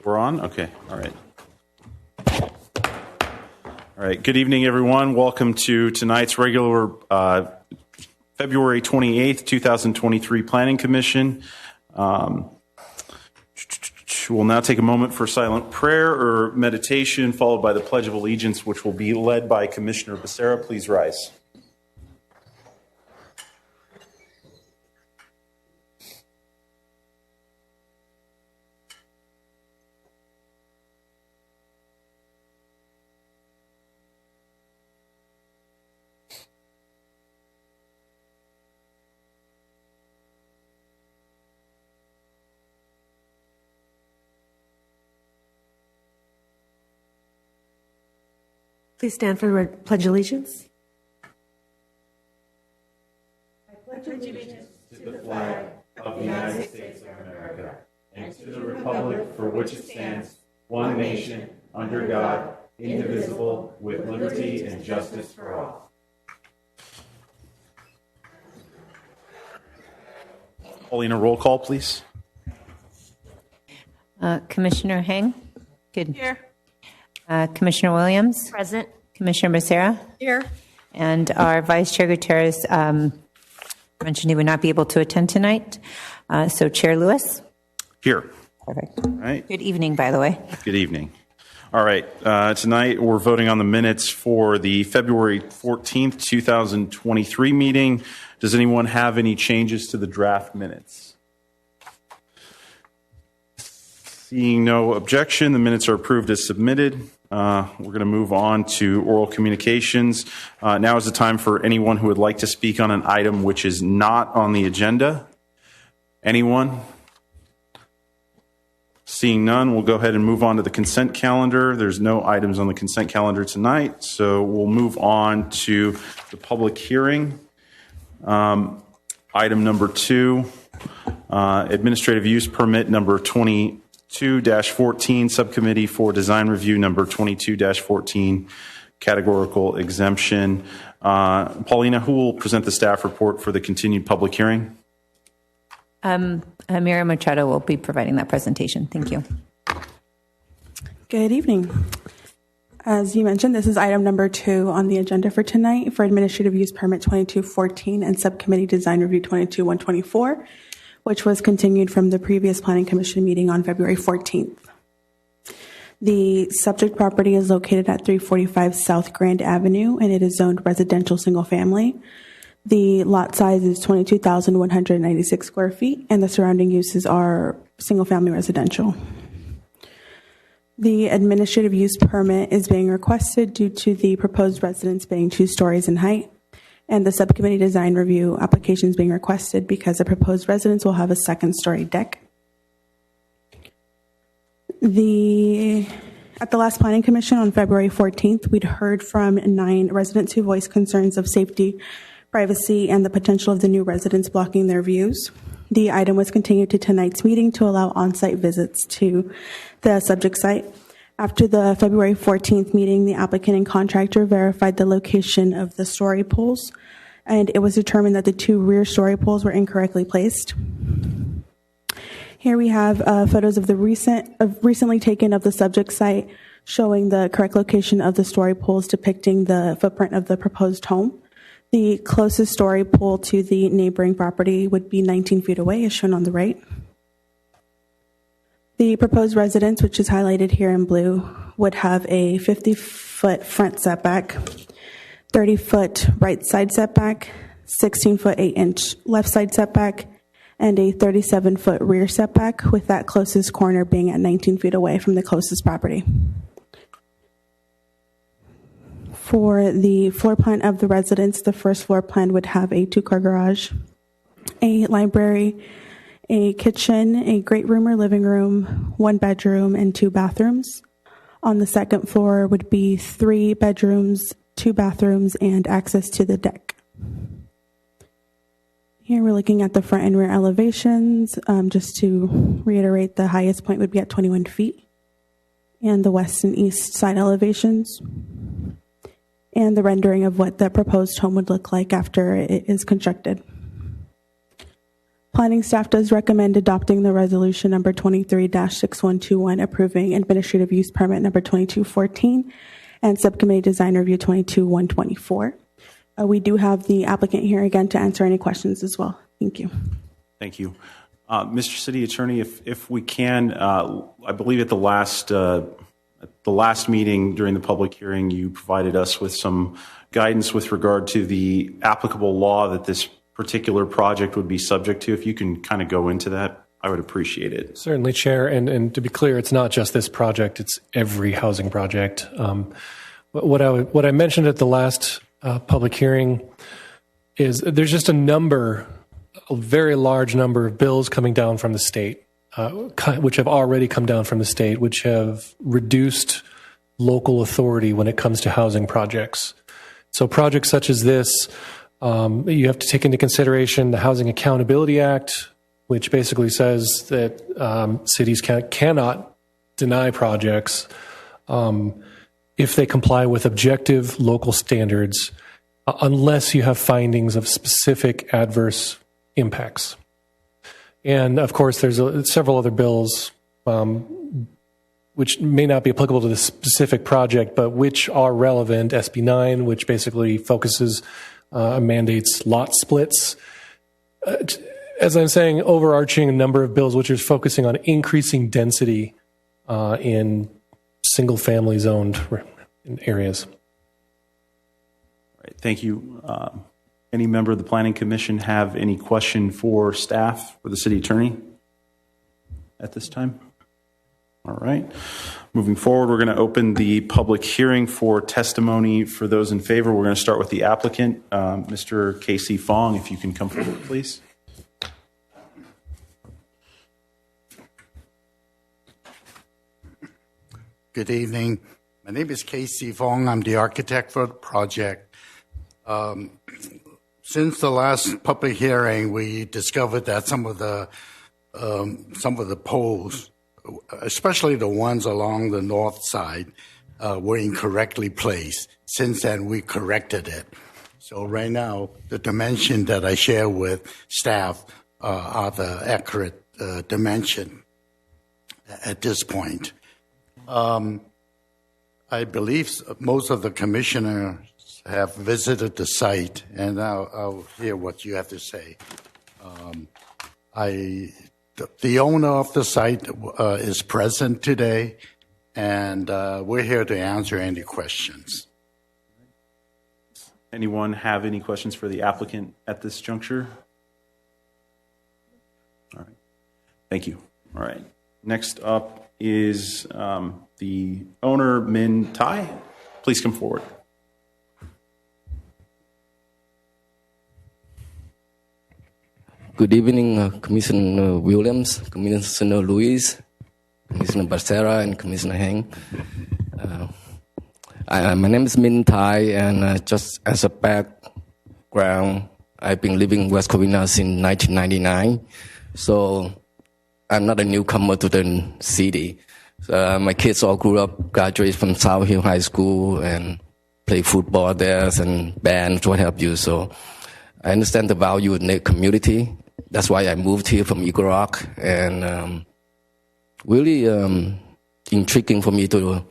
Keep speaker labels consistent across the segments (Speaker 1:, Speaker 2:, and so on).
Speaker 1: We're on? Okay. All right. All right. Good evening, everyone. Welcome to tonight's regular February 28th, 2023 Planning Commission. We'll now take a moment for silent prayer or meditation, followed by the Pledge of Allegiance, which will be led by Commissioner Becerra. Please rise.
Speaker 2: Please stand for Pledge Allegiance.
Speaker 3: I pledge allegiance to the flag of the United States of America and to the republic for which it stands, one nation, under God, indivisible, with liberty and justice for all.
Speaker 1: Paulina, roll call, please.
Speaker 4: Commissioner Heng? Good.
Speaker 3: Here.
Speaker 4: Commissioner Williams?
Speaker 3: Present.
Speaker 4: Commissioner Becerra?
Speaker 3: Here.
Speaker 4: And our Vice Chair Gutierrez mentioned he would not be able to attend tonight. So Chair Lewis?
Speaker 1: Here.
Speaker 4: Perfect.
Speaker 1: All right.
Speaker 4: Good evening, by the way.
Speaker 1: Good evening. All right. Tonight we're voting on the minutes for the February 14th, 2023 meeting. Does anyone have any changes to the draft minutes? Seeing no objection, the minutes are approved as submitted. We're going to move on to oral communications. Now is the time for anyone who would like to speak on an item which is not on the agenda. Anyone? Seeing none, we'll go ahead and move on to the consent calendar. There's no items on the consent calendar tonight, so we'll move on to the public hearing. Item number 2, administrative use permit number 22-14, subcommittee for design review number 22-14, categorical exemption. Paulina, who will present the staff report for the continued public hearing?
Speaker 4: Miriam Machado will be providing that presentation. Thank you.
Speaker 5: Good evening. As you mentioned, this is item number 2 on the agenda for tonight for administrative use permit 2214 and subcommittee design review 22-124, which was continued from the previous Planning Commission meeting on February 14th. The subject property is located at 345 South Grand Avenue, and it is zoned residential single family. The lot size is 22,196 square feet, and the surrounding uses are single family residential. The administrative use permit is being requested due to the proposed residence being 2 stories in height, and the subcommittee design review application is being requested because the proposed residence will have a 2nd-story deck. At the last Planning Commission on February 14th, we'd heard from 9 residents who voiced concerns of safety, privacy, and the potential of the new residents blocking their views. The item was continued to tonight's meeting to allow on-site visits to the subject site. After the February 14th meeting, the applicant and contractor verified the location of the story poles, and it was determined that the 2 rear story poles were incorrectly placed. Here we have photos of the recently taken of the subject site, showing the correct location of the story poles depicting the footprint of the proposed home. The closest story pole to the neighboring property would be 19 feet away, as shown on the right. The proposed residence, which is highlighted here in blue, would have a 50-foot front setback, 30-foot right side setback, 16-foot 8-inch left side setback, and a 37-foot rear setback, with that closest corner being at 19 feet away from the closest property. For the floor plan of the residence, the first floor plan would have a 2-car garage, a library, a kitchen, a great room or living room, 1 bedroom, and 2 bathrooms. On the 2nd floor would be 3 bedrooms, 2 bathrooms, and access to the deck. Here we're looking at the front and rear elevations. Just to reiterate, the highest point would be at 21 feet, and the west and east side elevations, and the rendering of what the proposed home would look like after it is constructed. Planning staff does recommend adopting the resolution number 23-6121, approving administrative use permit number 2214 and subcommittee design review 22124. We do have the applicant here again to answer any questions as well. Thank you.
Speaker 1: Thank you. Mr. City Attorney, if we can, I believe at the last meeting during the public hearing, you provided us with some guidance with regard to the applicable law that this particular project would be subject to. If you can kind of go into that, I would appreciate it.
Speaker 6: Certainly, Chair. And to be clear, it's not just this project, it's every housing project. What I mentioned at the last public hearing is there's just a very large number of bills coming down from the state, which have already come down from the state, which have reduced local authority when it comes to housing projects. So projects such as this, you have to take into consideration the Housing Accountability Act, which basically says that cities cannot deny projects if they comply with objective local standards, unless you have findings of specific adverse impacts. And of course, there's several other bills which may not be applicable to this specific project, but which are relevant. SB 9, which basically focuses mandates lot splits. As I'm saying, overarching a number of bills which are focusing on increasing density in single-family zoned areas.
Speaker 1: All right, thank you. Any member of the Planning Commission have any question for staff or the City Attorney at this time? All right. Moving forward, we're going to open the public hearing for testimony for those in favor. We're going to start with the applicant, Mr. Casey Fong, if you can come forward, please.
Speaker 7: Good evening. My name is Casey Fong. I'm the architect for the project. Since the last public hearing, we discovered that some of the poles, especially the ones along the north side, were incorrectly placed. Since then, we corrected it. So right now, the dimension that I share with staff are the accurate dimension at this point. I believe most of the commissioners have visited the site, and I'll hear what you have to say. The owner of the site is present today, and we're here to answer any questions.
Speaker 1: Anyone have any questions for the applicant at this juncture? All right. Thank you. All right. Next up is the owner, Min Tai. Please come forward.
Speaker 8: Good evening, Commissioner Williams, Commissioner Luis, Commissioner Becerra, and Commissioner Heng. My name is Min Tai, and just as a background, I've been living in West Covina since 1999, so I'm not a newcomer to the city. My kids all grew up, graduated from South Hill High School, and play football there and bands, what have you. So I understand the value in the community. That's why I moved here from Eagle Rock, and really intriguing for me to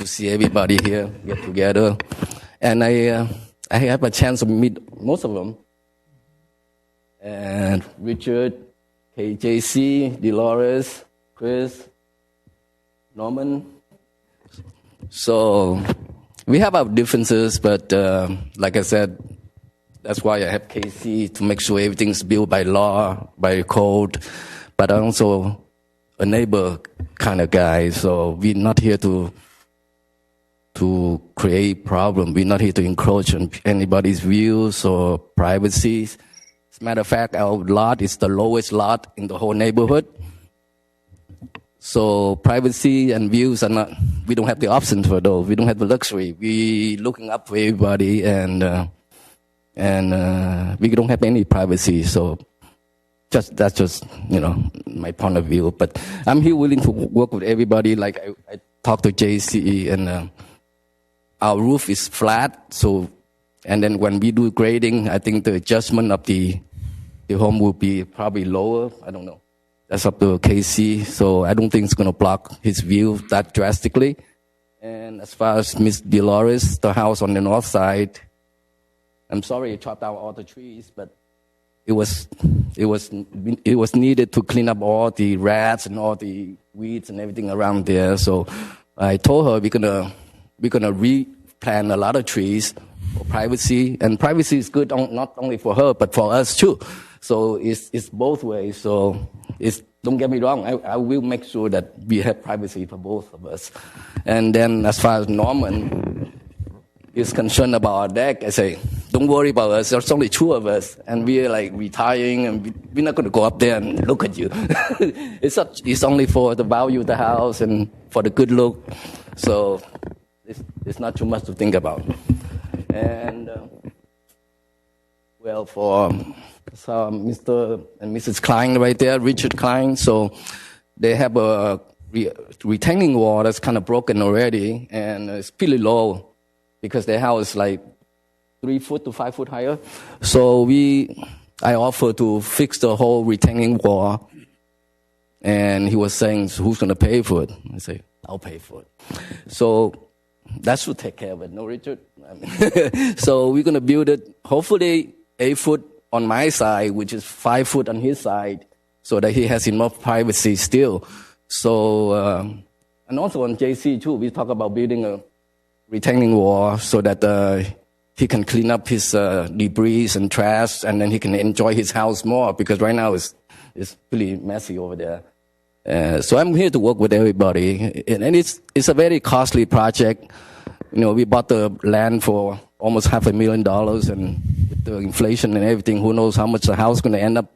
Speaker 8: see everybody here get together. And I have a chance to meet most of them. And Richard, KJC, Dolores, Chris, Norman. So we have our differences, but like I said, that's why I have KC to make sure everything's built by law, by code. But I'm also a neighbor kind of guy, so we're not here to create problem. We're not here to encroach on anybody's views or privacy. As a matter of fact, our lot is the lowest lot in the whole neighborhood. So privacy and views are not, we don't have the options for those. We don't have the luxury. We're looking up for everybody, and we don't have any privacy. So that's just, my point of view. But I'm here willing to work with everybody. Like I talked to JC, and our roof is flat. So, and then when we do grading, I think the adjustment of the the home will be probably lower. I don't know. That's up to KC. So I don't think it's going to block his view that drastically. And as far as Miss Dolores, the house on the north side, I'm sorry you chopped out all the trees, but it was needed to clean up all the rats and all the weeds and everything around there. So I told her we're gonna replant a lot of trees for privacy, and privacy is good not only for her but for us too. So it's both ways. So don't get me wrong, I will make sure that we have privacy for both of us. And then as far as Norman is concerned about our deck, I say, don't worry about us. There's only two of us, and we're like retiring, and we're not going to go up there and look at you. It's only for the value of the house and for the good look. So it's not too much to think about. And well, for Mr. and Mrs. Klein right there, Richard Klein, so they have a retaining wall that's kind of broken already, and it's pretty low because their house is like 3 foot to 5 foot higher. So I offered to fix the whole retaining wall, and he was saying, so who's going to pay for it? I say, I'll pay for it. So that should take care of it, no, Richard? So we're going to build it, hopefully 8 foot on my side, which is 5 foot on his side, so that he has enough privacy still. So, and also on JC too, we talk about building a retaining wall so that he can clean up his debris and trash, and then he can enjoy his house more, because right now it's pretty messy over there. So I'm here to work with everybody, and it's a very costly project. You know, we bought the land for almost $500,000, and with the inflation and everything, who knows how much the house is going to end up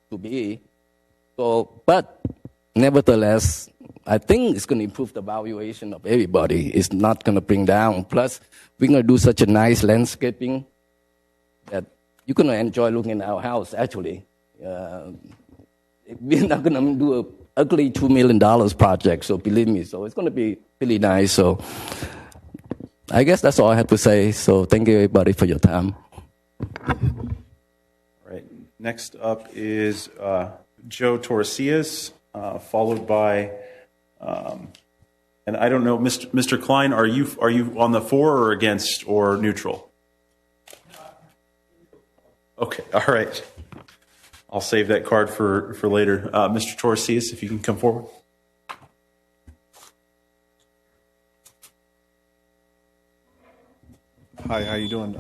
Speaker 8: to be. So, but nevertheless, I think it's going to improve the valuation of everybody. It's not going to bring down. Plus, we're going to do such a nice landscaping that you're going to enjoy looking at our house, actually. We're not going to do an ugly $2 million project, so believe me. So it's going to be really nice. So I guess that's all I have to say. So thank you, everybody, for your time.
Speaker 1: All right. Next up is Joe Torresillas, followed by... and I don't know, Mr. Klein, are you on the for or against or neutral? Okay, all right. I'll save that card for later. Mr. Torresillas, if you can come forward.
Speaker 9: Hi, how you doing?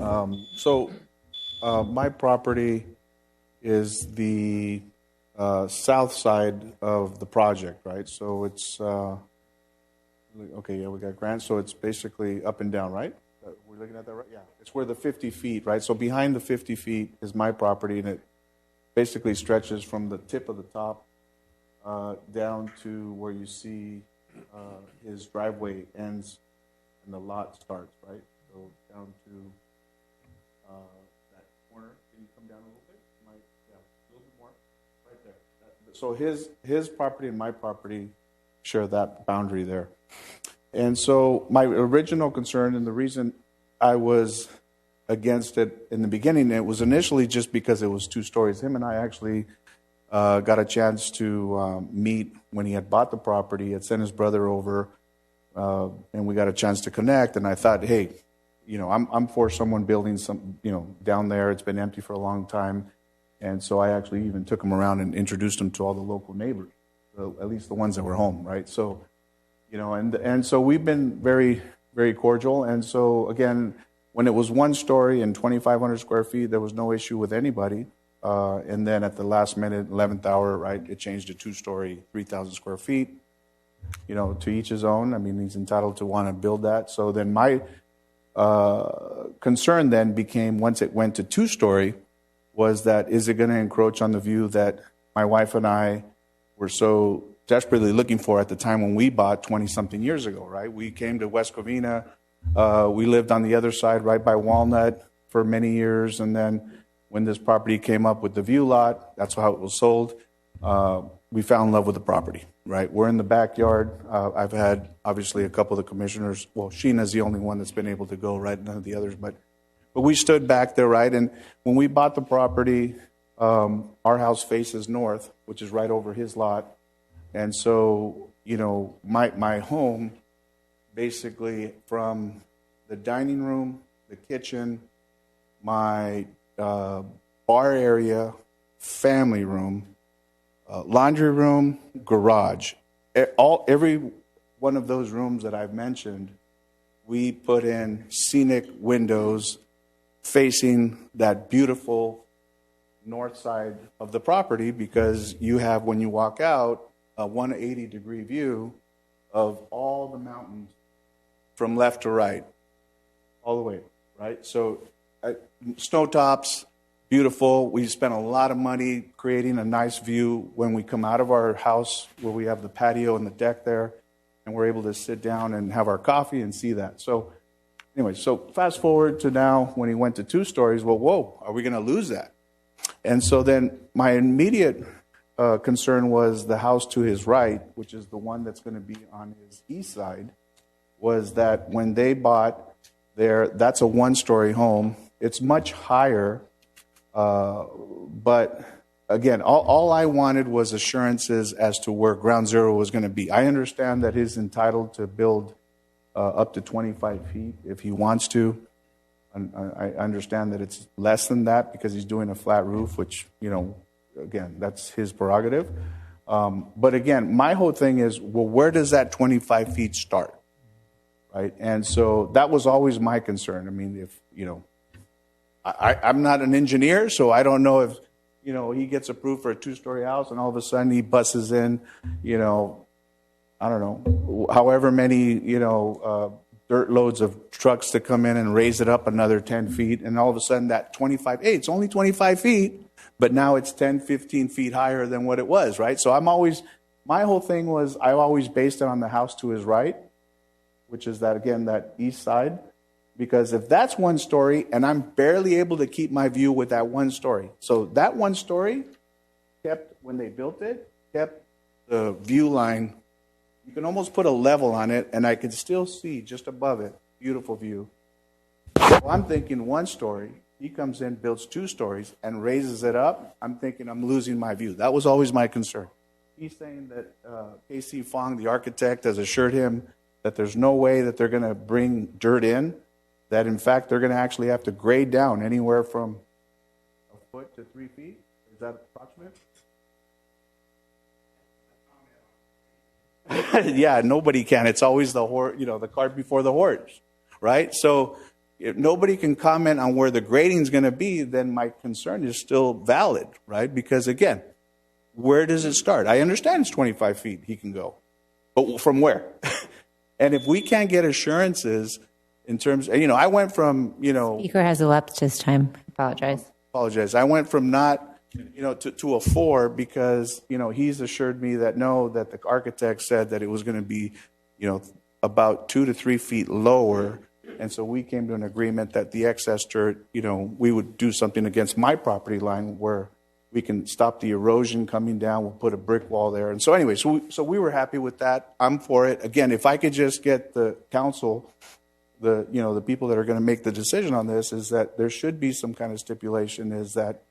Speaker 9: My property is the south side of the project, right? So it's okay. Yeah, we got grants. So it's basically up and down, right? We're looking at that, right? Yeah. It's where the 50 feet, right? So behind the 50 feet is my property, and it basically stretches from the tip of the top down to where you see his driveway ends and the lot starts, right? So down to that corner. Can you come down a little bit? Yeah, a little bit more. Right there. So his property and my property share that boundary there. And so my original concern, and the reason I was against it in the beginning, it was initially just because it was 2 stories. Him and I actually got a chance to meet when he had bought the property. He had sent his brother over, and we got a chance to connect. And I thought, hey, you know, I'm for someone building some, you know, down there. It's been empty for a long time. And so I actually even took him around and introduced him to all the local neighbors, at least the ones that were home, right? So, you know, and so we've been very, very cordial. And so, again, when it was 1 story and 2,500 square feet, there was no issue with anybody. And then at the last minute, 11th hour, right, it changed to 2-story, 3,000 square feet. You know, to each his own. I mean, he's entitled to want to build that. So then my concern then became, once it went to 2-story, was that is it going to encroach on the view that my wife and I were so desperately looking for at the time when we bought 20-something years ago, right? We came to West Covina. We lived on the other side, right by Walnut, for many years. And then when this property came up with the view lot, that's how it was sold. We fell in love with the property, right? We're in the backyard. I've had, obviously, a couple of the commissioners. Well, Sheena's the only one that's been able to go, right? None of the others. But we stood back there, right? And when we bought the property, our house faces north, which is right over his lot. And so, my home, basically from the dining room, the kitchen, my bar area, family room, laundry room, garage, every one of those rooms that I've mentioned, we put in scenic windows facing that beautiful north side of the property, because you have, when you walk out, a 180-degree view of all the mountains from left to right, all the way, right? So snow tops, beautiful. We spent a lot of money creating a nice view when we come out of our house, where we have the patio and the deck there, and we're able to sit down and have our coffee and see that. So anyway, so fast forward to now when he went to 2 stories, well, whoa, are we going to lose that? And so then my immediate concern was the house to his right, which is the one that's going to be on his east side, was that when they bought there, that's a 1-story home. It's much higher, but again, all I wanted was assurances as to where ground zero was going to be. I understand that he's entitled to build up to 25 feet if he wants to. I understand that it's less than that because he's doing a flat roof, which, again, that's his prerogative. But again, my whole thing is, well, where does that 25 feet start? Right? And so that was always my concern. I mean, if, I'm not an engineer, so I don't know if, he gets approved for a 2-story house and all of a sudden he buses in, I don't know, however many, dirt loads of trucks to come in and raise it up another 10 feet. And all of a sudden that 25, hey, it's only 25 feet, but now it's 10, 15 feet higher than what it was, right? So my whole thing was, I always based it on the house to his right, which is that, again, that east side. Because if that's 1 story and I'm barely able to keep my view with that 1 story. So that 1 story kept, when they built it, kept the view line. You can almost put a level on it, and I could still see just above it, beautiful view. So I'm thinking 1 story. He comes in, builds 2 stories, and raises it up. I'm thinking I'm losing my view. That was always my concern. He's saying that K.C. Fong, the architect, has assured him that there's no way that they're going to bring dirt in, that in fact they're going to actually have to grade down anywhere from a foot to 3 feet. Is that approximate? Yeah, nobody can. It's always the the cart before the horse, right? So if nobody can comment on where the grading is going to be, then my concern is still valid, right? Because again, where does it start? I understand it's 25 feet he can go, but from where? And if we can't get assurances in terms, I went from,
Speaker 4: Speaker has elapsed his time. Apologize.
Speaker 9: I went from not, to a 4 because, he's assured me that that the architect said that it was going to be, about 2 to 3 feet lower. And so we came to an agreement that the excess dirt, we would do something against my property line where we can stop the erosion coming down. We'll put a brick wall there. And so anyway, so we were happy with that. I'm for it. Again, if I could just get the council, the people that are going to make the decision on this, is that there should be some kind of stipulation is that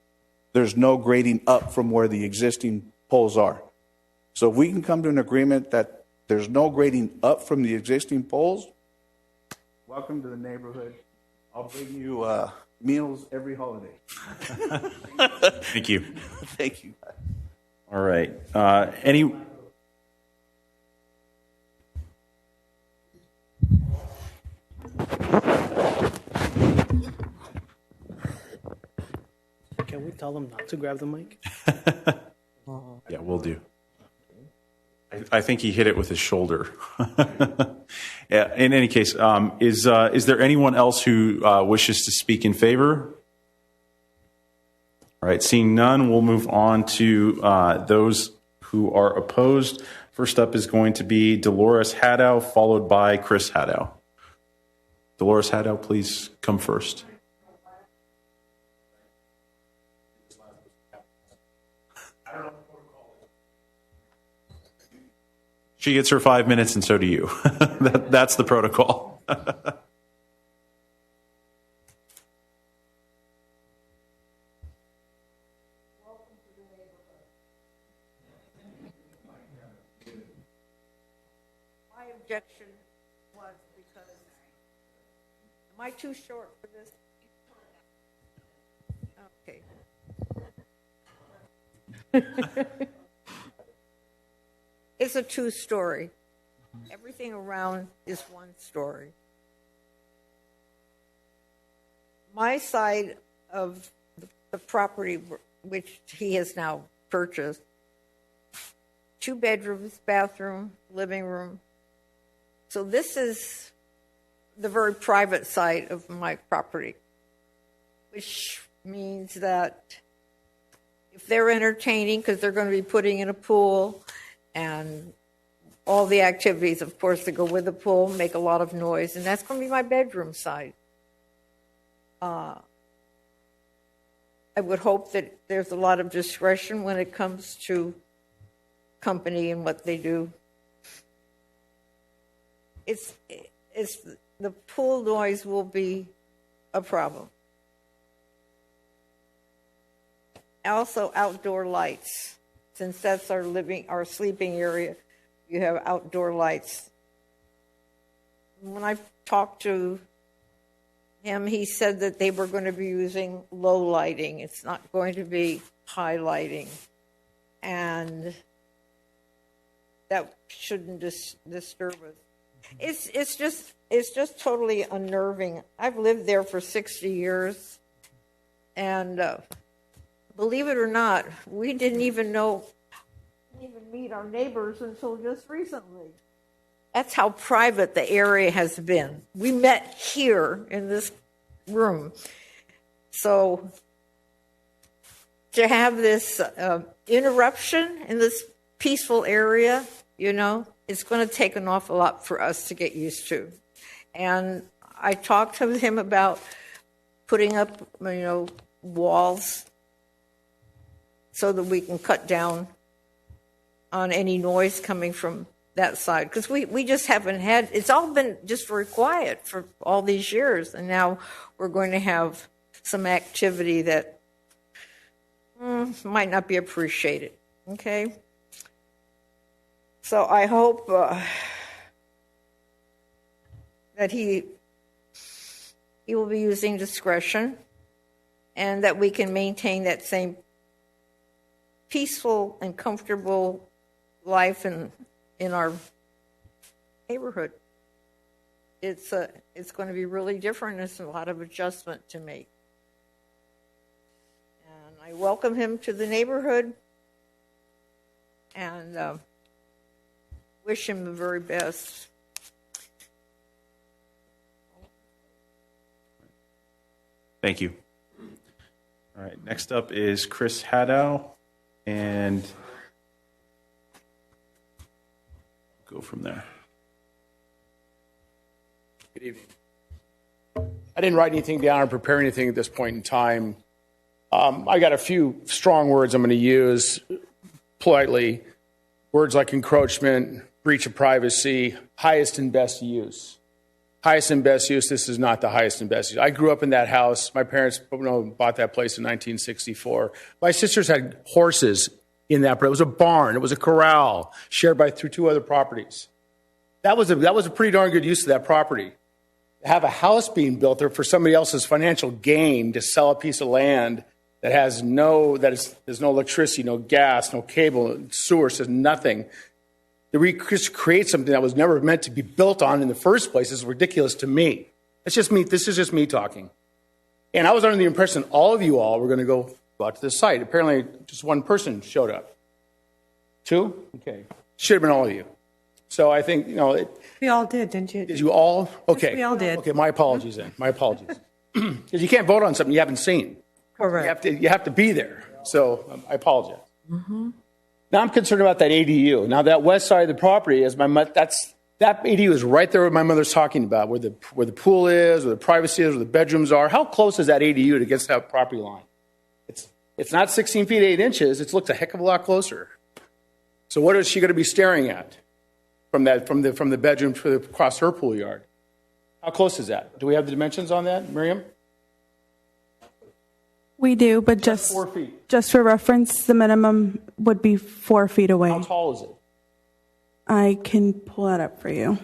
Speaker 9: there's no grading up from where the existing poles are. So if we can come to an agreement that there's no grading up from the existing poles, welcome to the neighborhood. I'll bring you meals every holiday.
Speaker 1: Thank you.
Speaker 9: Thank you.
Speaker 1: All right. Any...
Speaker 10: Can we tell them not to grab the mic?
Speaker 1: Yeah, we'll do. I think he hit it with his shoulder. Yeah, in any case, is there anyone else who wishes to speak in favor? All right, seeing none, we'll move on to those who are opposed. First up is going to be Dolores Haddow, followed by Chris Haddow. Dolores Haddow, please come first. She gets her 5 minutes, and so do you. That's the protocol.
Speaker 11: objection was because, am I too short for this? Okay. It's a two-story. Everything around is one story. My side of the property, which he has now purchased, 2 bedrooms, bathroom, living room. So this is the very private side of my property, which means that if they're entertaining, because they're going to be putting in a pool and all the activities, of course, that go with the pool, make a lot of noise, and that's going to be my bedroom side. I would hope that there's a lot of discretion when it comes to company and what they do. It's the pool noise will be a problem. Also, outdoor lights. Since that's our sleeping area, you have outdoor lights. When I talked to him, he said that they were going to be using low lighting. It's not going to be high lighting. And that shouldn't disturb us. It's just totally unnerving. I've lived there for 60 years, and believe it or not, we didn't even meet our neighbors until just recently. That's how private the area has been. We met here in this room. So to have this interruption in this peaceful area, it's going to take an awful lot for us to get used to. And I talked to him about putting up, walls so that we can cut down on any noise coming from that side. Because we just haven't had, it's all been just very quiet for all these years. And now we're going to have some activity that might not be appreciated. Okay? So I hope that he will be using discretion and that we can maintain that same peaceful and comfortable life in our neighborhood. It's going to be really different. There's a lot of adjustment to make. And I welcome him to the neighborhood and wish him the very best.
Speaker 1: Thank you. All right, next up is Chris Haddow, and go from there.
Speaker 12: Good evening. I didn't write anything down or prepare anything at this point in time. I got a few strong words I'm going to use politely. Words like encroachment, breach of privacy, highest and best use. Highest and best use, this is not the highest and best use. I grew up in that house. My parents bought that place in 1964. My sisters had horses in that, but it was a barn. It was a corral shared through 2 other properties. That was a pretty darn good use of that property. To have a house being built there for somebody else's financial gain to sell a piece of land that there's no electricity, no gas, no cable, sewer, says nothing. To just create something that was never meant to be built on in the first place is ridiculous to me. It's just me. This is just me talking. And I was under the impression all of you all were going to go out to the site. Apparently, just one person showed up. 2? Okay. Should have been all of you. So I think,
Speaker 2: We all did, didn't you?
Speaker 12: Did you all? Okay.
Speaker 2: Yes, we all did.
Speaker 12: Okay, my apologies then. My apologies. Because you can't vote on something you haven't seen.
Speaker 2: Correct.
Speaker 12: You have to be there. So I apologize. Mm-hmm. Now I'm concerned about that ADU. Now that west side of the property is that ADU is right there where my mother's talking about, where the pool is, where the privacy is, where the bedrooms are. How close is that ADU to get to that property line? It's not 16 feet 8 inches. It looks a heck of a lot closer. So what is she going to be staring at from the bedroom across her pool yard? How close is that? Do we have the dimensions on that, Miriam?
Speaker 5: We do, but just
Speaker 12: 4 feet.
Speaker 5: Just for reference, the minimum would be 4 feet away.
Speaker 12: How tall is it?
Speaker 5: I can pull that up for you.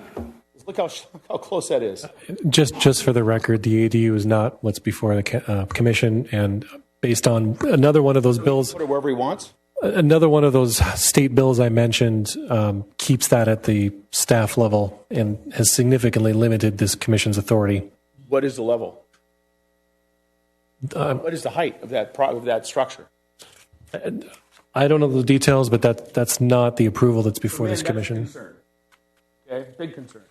Speaker 12: Look how close that is.
Speaker 6: Just for the record, the ADU is not what's before the commission, and based on another one of those bills,
Speaker 12: Put it wherever he wants.
Speaker 6: another one of those state bills I mentioned keeps that at the staff level and has significantly limited this commission's authority.
Speaker 12: What is the level? What is the height of that structure?
Speaker 6: I don't know the details, but that's not the approval that's before this commission.
Speaker 12: That's a concern. Okay, big concern.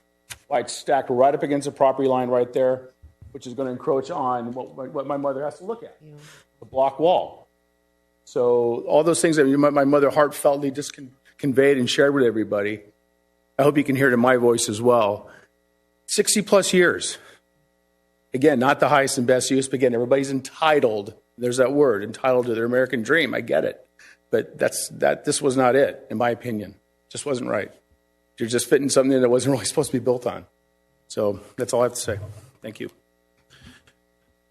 Speaker 12: Why it's stacked right up against the property line right there, which is going to encroach on what my mother has to look at, the block wall. So all those things that my mother heartfeltly just conveyed and shared with everybody, I hope you can hear it in my voice as well. 60 plus years. Again, not the highest and best use, but again, everybody's entitled. There's that word, entitled to their American dream. I get it. But this was not it, in my opinion. Just wasn't right. You're just fitting something that wasn't really supposed to be built on. So that's all I have to say. Thank you.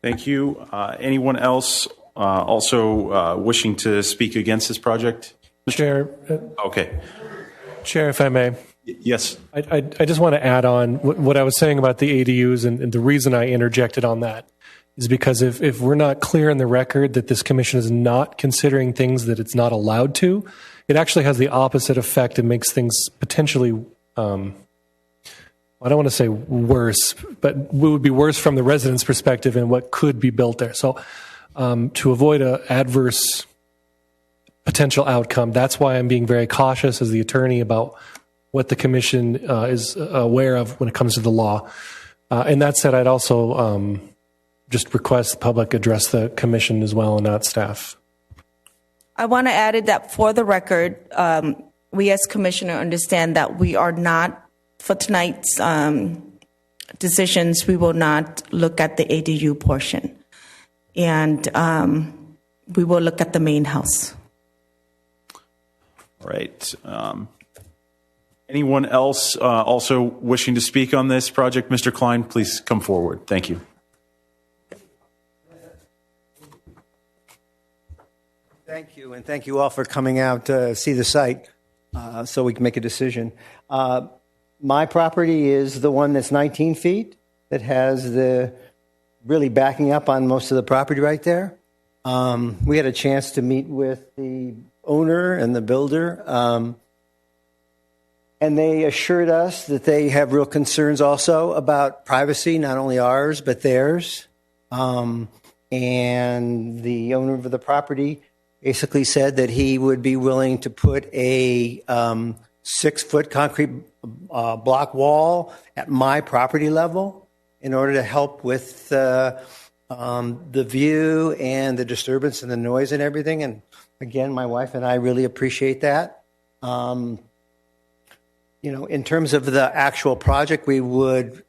Speaker 1: Thank you. Anyone else also wishing to speak against this project?
Speaker 6: Chair.
Speaker 1: Okay.
Speaker 6: Chair, if I may.
Speaker 1: Yes.
Speaker 6: I just want to add on what I was saying about the ADUs, and the reason I interjected on that is because if we're not clear in the record that this commission is not considering things that it's not allowed to, it actually has the opposite effect and makes things potentially, I don't want to say worse, but it would be worse from the residents' perspective and what could be built there. So to avoid an adverse potential outcome, that's why I'm being very cautious as the attorney about what the commission is aware of when it comes to the law. And that said, I'd also just request the public address the commission as well and not staff.
Speaker 13: I want to add it that for the record, we as commissioner understand that we are not, for tonight's decisions, we will not look at the ADU portion. And we will look at the main house.
Speaker 1: All right. Anyone else also wishing to speak on this project? Mr. Klein, please come forward. Thank you.
Speaker 14: Thank you, and thank you all for coming out to see the site so we can make a decision. My property is the one that's 19 feet that has the really backing up on most of the property right there. We had a chance to meet with the owner and the builder, and they assured us that they have real concerns also about privacy, not only ours, but theirs. And the owner of the property basically said that he would be willing to put a 6-foot concrete block wall at my property level in order to help with the view and the disturbance and the noise and everything. And again, my wife and I really appreciate that. In terms of the actual project, we would,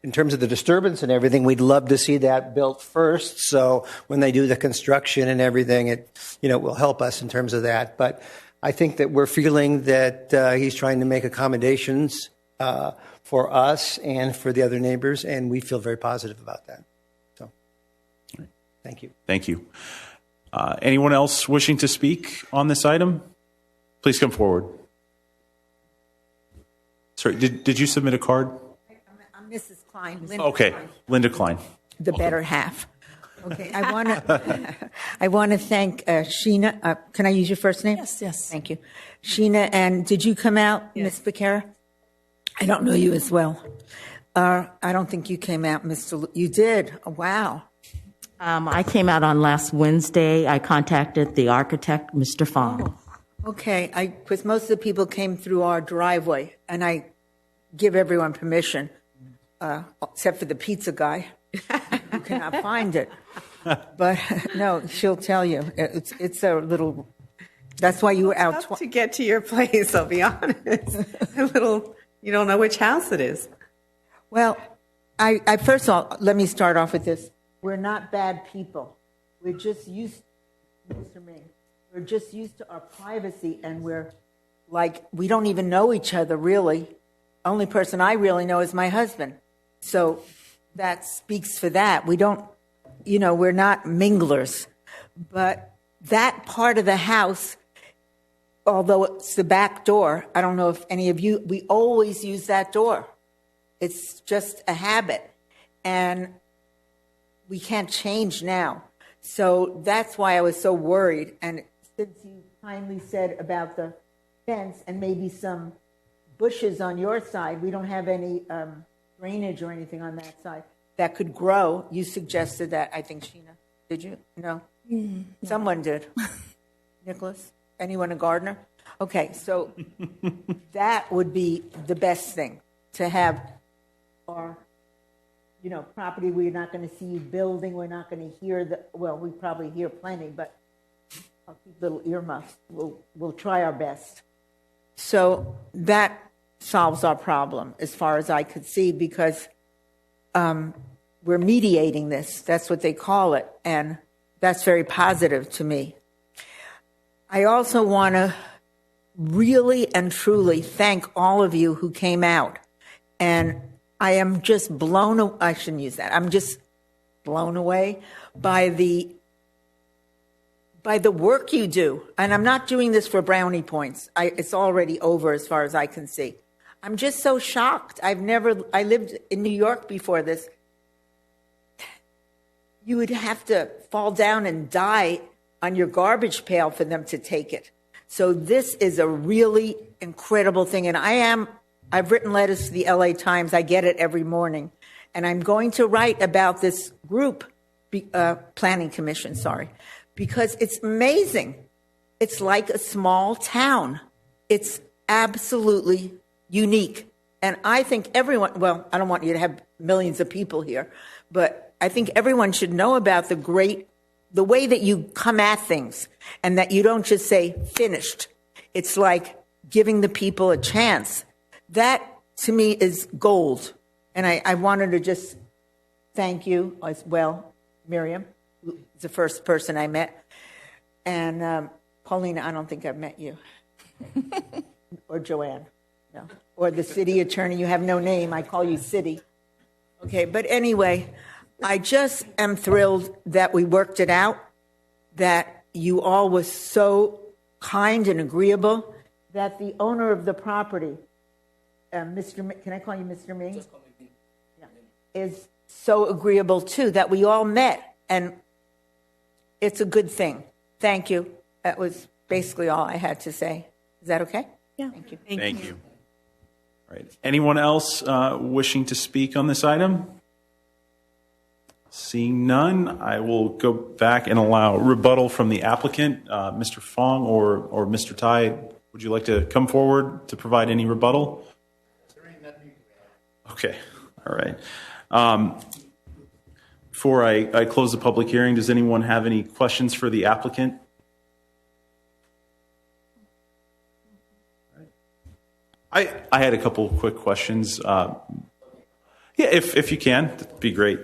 Speaker 14: in terms of the disturbance and everything, we'd love to see that built first. So when they do the construction and everything, it will help us in terms of that. But I think that we're feeling that he's trying to make accommodations for us and for the other neighbors, and we feel very positive about that. So, thank you.
Speaker 1: Thank you. Anyone else wishing to speak on this item? Please come forward. Sorry, did you submit a card?
Speaker 15: I'm Mrs. Klein. Linda
Speaker 1: Okay,
Speaker 15: Klein,
Speaker 1: Linda Klein.
Speaker 15: the better half. Okay, I want to thank Sheena. Can I use your first name?
Speaker 2: Yes, yes.
Speaker 15: Thank you, Sheena. And did you come out, Miss Becerra? I don't know you as well. I don't think you came out, Mr. You did. Oh, wow.
Speaker 16: I came out on last Wednesday. I contacted the architect, Mr. Fong.
Speaker 15: Oh, okay, because most of the people came through our driveway, and I give everyone permission, except for the pizza guy. You cannot find it. But no, she'll tell you. It's a little. That's why you were out.
Speaker 17: Tough to get to your place, I'll be honest. A little. You don't know which house it is.
Speaker 15: Well, I first of all, let me start off with this. We're not bad people. We're just used, Mr. Ming, we're just used to our privacy, and we're like, we don't even know each other, really. Only person I really know is my husband. So that speaks for that. We don't, we're not minglers. But that part of the house although it's the back door, I don't know if any of you, we always use that door. It's just a habit. And we can't change now. So that's why I was so worried. And since you kindly said about the fence and maybe some bushes on your side, we don't have any drainage or anything on that side that could grow. You suggested that, I think, Sheena. Did you? No? Someone did. Nicholas? Anyone a gardener? Okay, so that would be the best thing, to have our, property. We're not going to see you building. We're not going to hear we probably hear plenty, but I'll keep little earmuffs. We'll try our best. So that solves our problem as far as I could see, because we're mediating this. That's what they call it. And that's very positive to me. I also want to really and truly thank all of you who came out. And I am just blown away. I shouldn't use that. I'm just blown away by the work you do. And I'm not doing this for brownie points. It's already over as far as I can see. I'm just so shocked. I lived in New York before this. You would have to fall down and die on your garbage pail for them to take it. So this is a really incredible thing. And I've written letters to the LA Times. I get it every morning. And I'm going to write about this group, planning commission, because it's amazing. It's like a small town. It's absolutely unique. And I think everyone, I don't want you to have millions of people here, but I think everyone should know about the way that you come at things, and that you don't just say finished. It's like giving the people a chance. That, to me, is gold. And I wanted to just thank you as well, Miriam, who's the first person I met. And Paulina, I don't think I've met you. Or Joanne. No. Or the city attorney. You have no name. I call you City. Okay, but anyway, I just am thrilled that we worked it out, that you all was so kind and agreeable, that the owner of the property, can I call you Mr. Ming? Just call me. Yeah. Is so agreeable too, that we all met, and it's a good thing. Thank you. That was basically all I had to say. Is that okay?
Speaker 16: Yeah.
Speaker 15: Thank you.
Speaker 1: Thank you. All right. Anyone else wishing to speak on this item? Seeing none, I will go back and allow rebuttal from the applicant. Mr. Fong or Mr. Tai, would you like to come forward to provide any rebuttal? Okay. All right. Before I close the public hearing, does anyone have any questions for the applicant? I had a couple of quick questions. Yeah, if you can, that'd be great.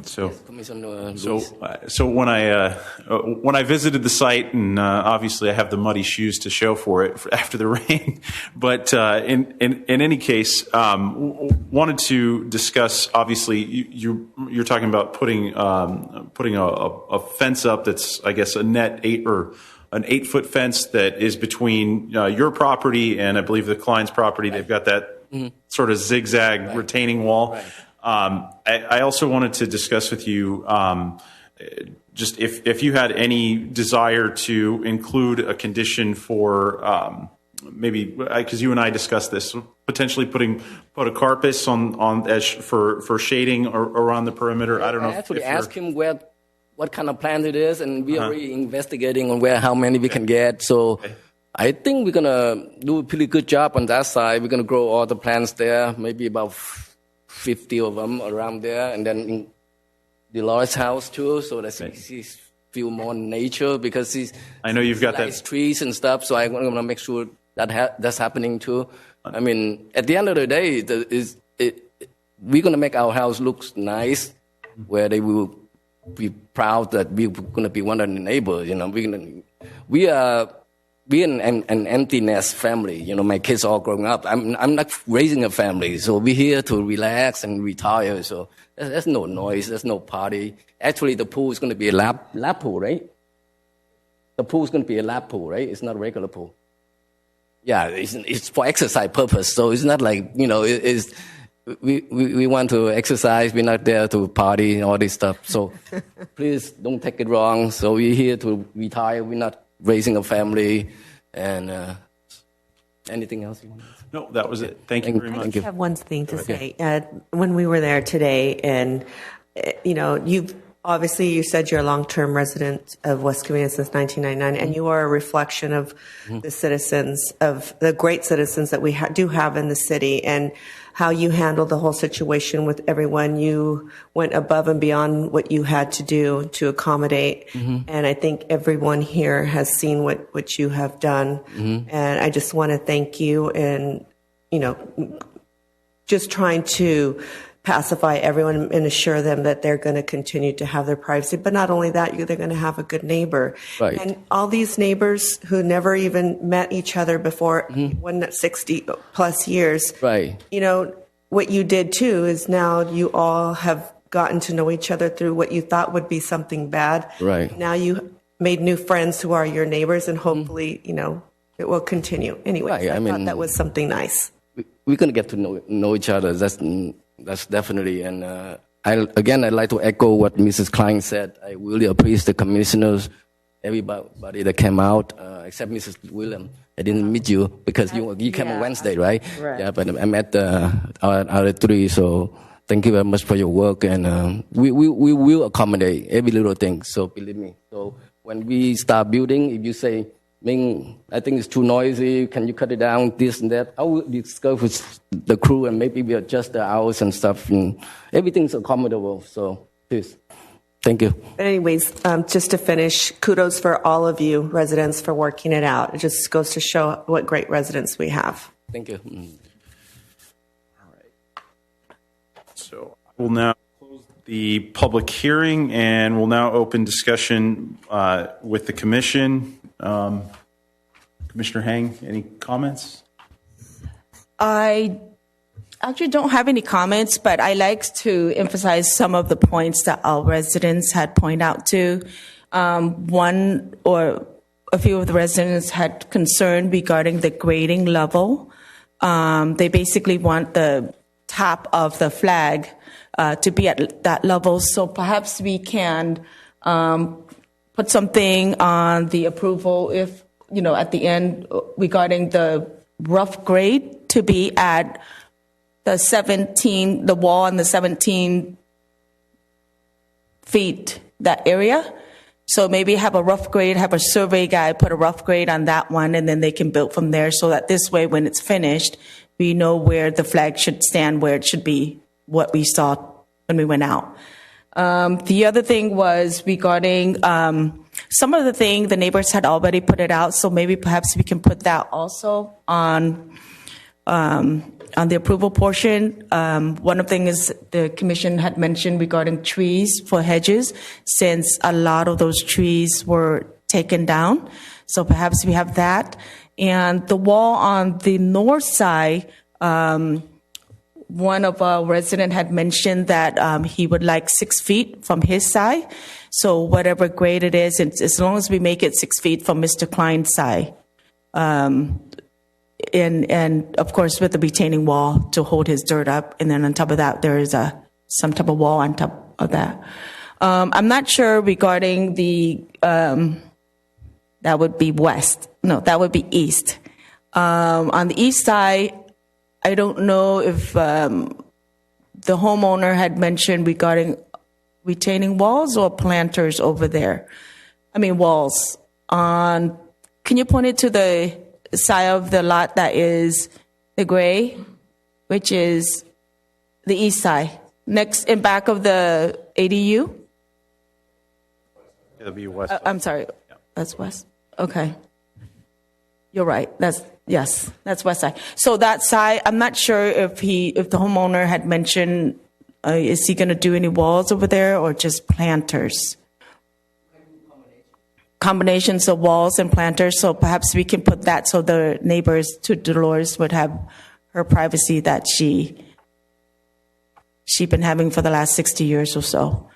Speaker 1: So when I visited the site, and obviously I have the muddy shoes to show for it after the rain, but in any case, wanted to discuss. Obviously, you're talking about putting a fence up that's, I guess, an 8-foot fence that is between your property and I believe the client's property. They've got that sort of zigzag retaining wall. Right. I also wanted to discuss with you just if you had any desire to include a condition for maybe, because you and I discussed this, potentially put a carpet on edge for shading around the perimeter. I don't know.
Speaker 8: I actually asked him what kind of plant it is, and we are really investigating on how many we can get. So I think we're gonna do a pretty good job on that side. We're gonna grow all the plants there, maybe about 50 of them around there, and then in Dolores' house too, so that she feel more nature, because
Speaker 1: I know you've got
Speaker 8: that trees and stuff. So I'm gonna make sure that that's happening too. I mean, at the end of the day, we're gonna make our house look nice, where they will be proud that we're gonna be one of the neighbors. You know, we are an empty nest family. You know, my kids all growing up. I'm not raising a family, so we're here to relax and retire. So there's no noise, there's no party. Actually, the pool is going to be a lap pool, right? the pool is going to be a lap pool, right? It's not a regular pool. Yeah, it's for exercise purpose. So it's not like, we want to exercise. We're not there to party and all this stuff. So please don't take it wrong. So we're here to retire. We're not raising a family. And anything else you want to say?
Speaker 1: No, that was it. Thank you very much.
Speaker 2: I just have one thing to say. When we were there today, and obviously you said you're a long-term resident of West Covina since 1999, and you are a reflection of the citizens, of the great citizens that we do have in the city, and how you handled the whole situation with everyone. You went above and beyond what you had to do to accommodate. And I think everyone here has seen what you have done. And I just want to thank you, and, just trying to pacify everyone and assure them that they're going to continue to have their privacy. But not only that, they're going to have a good neighbor.
Speaker 8: Right.
Speaker 2: And all these neighbors who never even met each other before, 60 plus years.
Speaker 8: Right.
Speaker 2: What you did too is now you all have gotten to know each other through what you thought would be something bad.
Speaker 8: Right.
Speaker 2: Now you made new friends who are your neighbors, and hopefully, it will continue. Anyway,
Speaker 8: Right.
Speaker 2: I thought that was something nice.
Speaker 8: We're going to get to know each other. That's definitely. And I'd like to echo what Mrs. Klein said. I really appreciate the commissioners, everybody that came out, except Mrs. William. I didn't meet you because you came on Wednesday, right?
Speaker 2: Right.
Speaker 8: Yeah, but I met our other three. So thank you very much for your work, and we will accommodate every little thing. So believe me. So when we start building, if you say, Ming, I think it's too noisy, can you cut it down, this and that, I will discuss with the crew, and maybe we adjust the hours and stuff, and everything's accommodable. So please. Thank you.
Speaker 2: But anyways, just to finish, kudos for all of you residents for working it out. It just goes to show what great residents we have.
Speaker 8: Thank you.
Speaker 1: All right. So we'll now close the public hearing, and we'll now open discussion with the commission. Commissioner Hang, any comments?
Speaker 13: I actually don't have any comments, but I like to emphasize some of the points that our residents had pointed out to. One or a few of the residents had concern regarding the grading level. They basically want the top of the flag to be at that level. So perhaps we can put something on the approval if, at the end regarding the rough grade to be at the wall on the 17 feet, that area. So maybe have a rough grade, have a survey guy put a rough grade on that one, and then they can build from there, so that this way, when it's finished, we know where the flag should stand, where it should be, what we saw when we went out. The other thing was regarding some of the things the neighbors had already put it out, so maybe perhaps we can put that also on the approval portion. One of the things the commission had mentioned regarding trees for hedges, since a lot of those trees were taken down. So perhaps we have that. And the wall on the north side, one of our residents had mentioned that he would like 6 feet from his side. So whatever grade it is, as long as we make it 6 feet from Mr. Klein's side. And of course, with the retaining wall to hold his dirt up. And then on top of that, there is some type of wall on top of that. I'm not sure regarding the, that would be west. No, that would be east. On the east side, I don't know if the homeowner had mentioned regarding retaining walls or planters over there. I mean, walls. Can you point it to the side of the lot that is the gray, which is the east side, next in back of the ADU?
Speaker 1: It'll be west.
Speaker 13: I'm sorry, that's west. Okay, you're right. That's west side. So that side, I'm not sure if the homeowner had mentioned, is he going to do any walls over there or just planters? Combinations of walls and planters, so perhaps we can put that so the neighbors to Dolores would have her privacy that she been having for the last 60 years or so.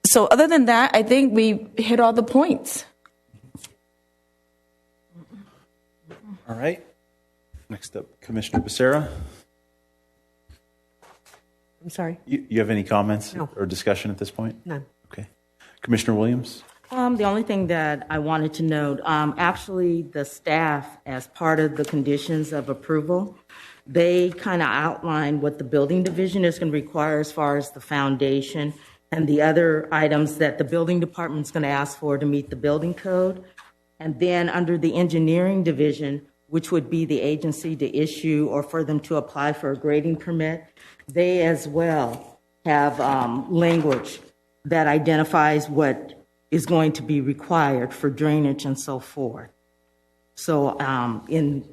Speaker 13: So other than that, I think we hit all the points.
Speaker 1: All right. Next up, Commissioner Becerra.
Speaker 2: I'm sorry.
Speaker 1: You have any comments
Speaker 2: No.
Speaker 1: or discussion at this point?
Speaker 2: None.
Speaker 1: Okay. Commissioner Williams?
Speaker 16: The only thing that I wanted to note, actually, the staff, as part of the conditions of approval, they kind of outline what the building division is going to require as far as the foundation and the other items that the building department is going to ask for to meet the building code. And then under the engineering division, which would be the agency to issue or for them to apply for a grading permit, they as well have language that identifies what is going to be required for drainage and so forth. So in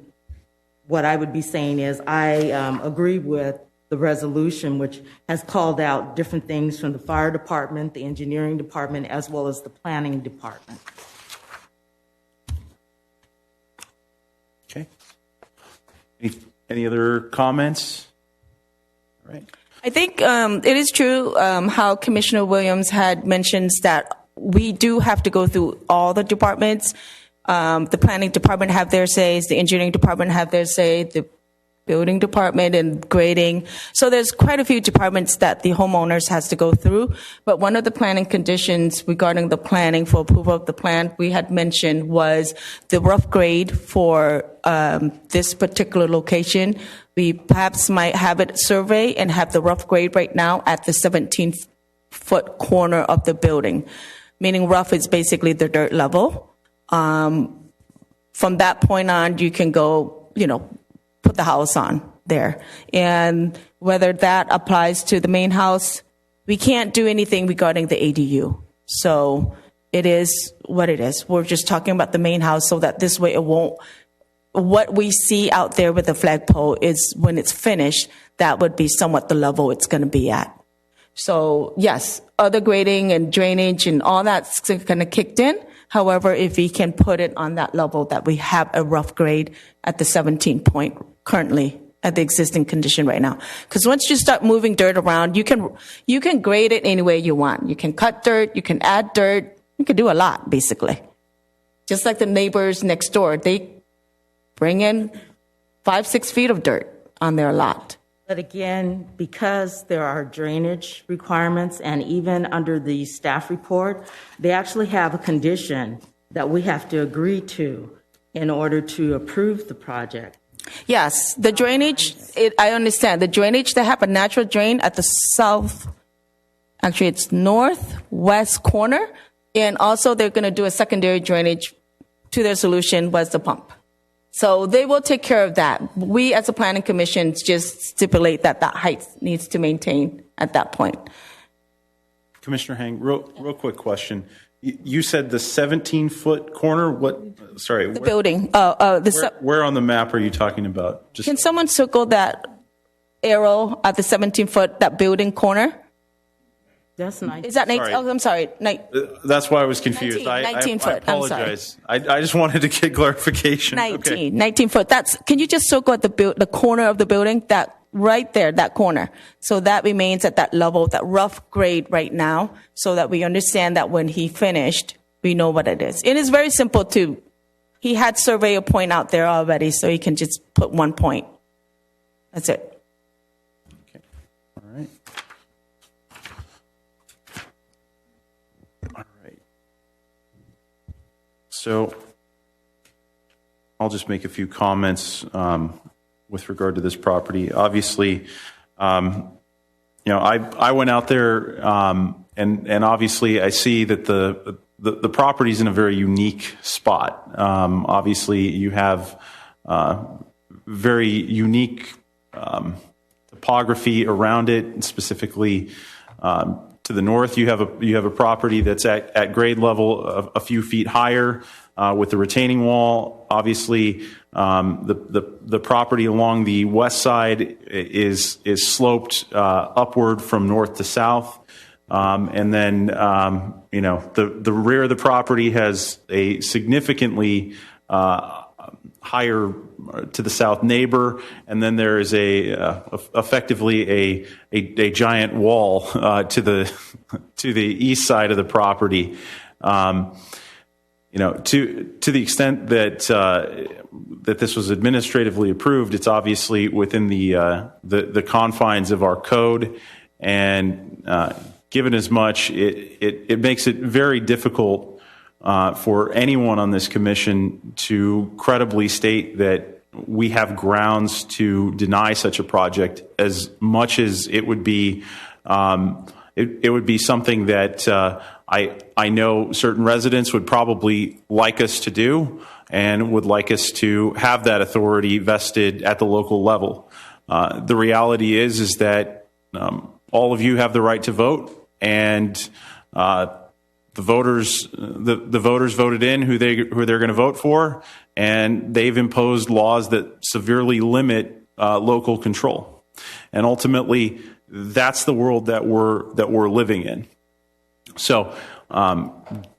Speaker 16: what I would be saying is I agree with the resolution, which has called out different things from the fire department, the engineering department, as well as the planning department.
Speaker 1: Okay. Any other comments? All right.
Speaker 13: I think it is true how Commissioner Williams had mentioned that we do have to go through all the departments. The planning department have their says, the engineering department have their say, the building department and grading. So there's quite a few departments that the homeowners has to go through. But one of the planning conditions regarding the planning for approval of the plan we had mentioned was the rough grade for this particular location. We perhaps might have it survey and have the rough grade right now at the 17-foot corner of the building, meaning rough is basically the dirt level. From that point on, you can go, put the house on there. And whether that applies to the main house, we can't do anything regarding the ADU. So it is what it is. We're just talking about the main house so that this way it won't, what we see out there with the flagpole is when it's finished, that would be somewhat the level it's going to be at. So yes, other grading and drainage and all that's kind of kicked in. However, if we can put it on that level that we have a rough grade at the 17 point currently at the existing condition right now. Because once you start moving dirt around, you can grade it any way you want. You can cut dirt, you can add dirt, you can do a lot basically. Just like the neighbors next door, they bring in 5-6 feet of dirt on their lot.
Speaker 16: But again, because there are drainage requirements and even under the staff report, they actually have a condition that we have to agree to in order to approve the project.
Speaker 13: Yes, the drainage, I understand. The drainage, they have a natural drain at the south, actually it's northwest corner. And also they're going to do a secondary drainage to their solution was the pump. So they will take care of that. We as a planning commission just stipulate that that height needs to maintain at that point.
Speaker 1: Commissioner Hang, real quick question. You said the 17-foot corner. What? Sorry.
Speaker 13: The building.
Speaker 1: Where on the map are you talking about?
Speaker 13: Can someone circle that arrow at the 17-foot, that building corner?
Speaker 16: That's nice.
Speaker 13: Is that 19? Oh, I'm sorry.
Speaker 1: That's why I was confused.
Speaker 13: 19 foot.
Speaker 1: I apologize. I just wanted to get clarification.
Speaker 13: 19 foot. Can you just circle at the corner of the building? That right there, that corner. So that remains at that level, that rough grade right now, so that we understand that when he finished, we know what it is. It is very simple too. He had surveyor point out there already, so he can just put 1 point. That's it.
Speaker 1: Okay. All right. So I'll just make a few comments with regard to this property. Obviously, I went out there and obviously I see that the property is in a very unique spot. Obviously, you have very unique topography around it, and specifically to the north, you have a property that's at grade level a few feet higher with the retaining wall. Obviously, the property along the west side is sloped upward from north to south, and then the rear of the property has a significantly higher to the south neighbor, and then there is effectively a giant wall to the east side of the property. To the extent that that this was administratively approved, it's obviously within the confines of our code, and given as much, it makes it very difficult for anyone on this commission to credibly state that we have grounds to deny such a project, as much as it would be it would be something that I know certain residents would probably like us to do and would like us to have that authority vested at the local level. The reality is that all of you have the right to vote, and the voters voted in who they're going to vote for, and they've imposed laws that severely limit local control. And ultimately, that's the world that we're living in. So,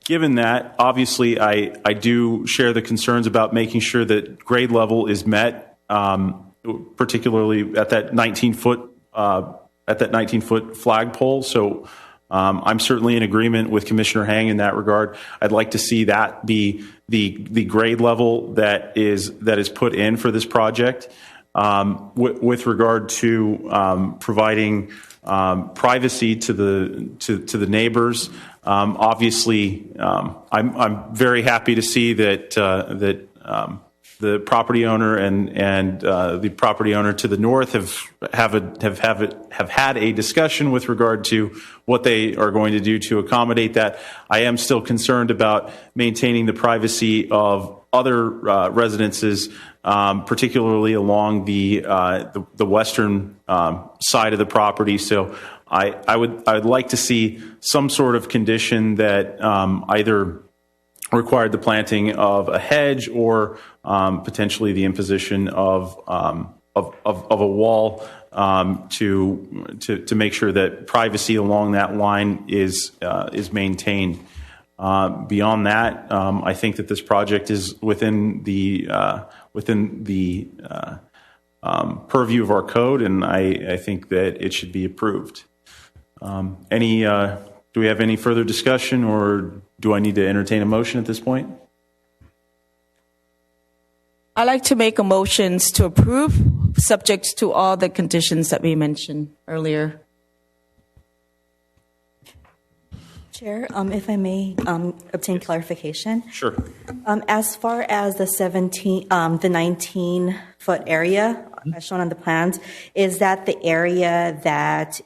Speaker 1: given that, obviously, I do share the concerns about making sure that grade level is met, particularly at that 19-foot flagpole. So. I'm certainly in agreement with Commissioner Hang in that regard. I'd like to see that be the grade level that is put in for this project. With regard to providing privacy to the neighbors, obviously, I'm very happy to see that the property owner and the property owner to the north have had a discussion with regard to what they are going to do to accommodate that. I am still concerned about maintaining the privacy of other residences, particularly along the western side of the property. So I'd like to see some sort of condition that either required the planting of a hedge or potentially the imposition of a wall to make sure that privacy along that line is maintained. Beyond that, I think that this project is within the purview of our code, and I think that it should be approved. Do we have any further discussion, or do I need to entertain a motion at this point?
Speaker 13: I'd like to make a motion to approve, subject to all the conditions that we mentioned earlier.
Speaker 18: Chair, if I may obtain clarification.
Speaker 1: Sure.
Speaker 18: As far as the 19-foot area as shown on the plans, is that the area that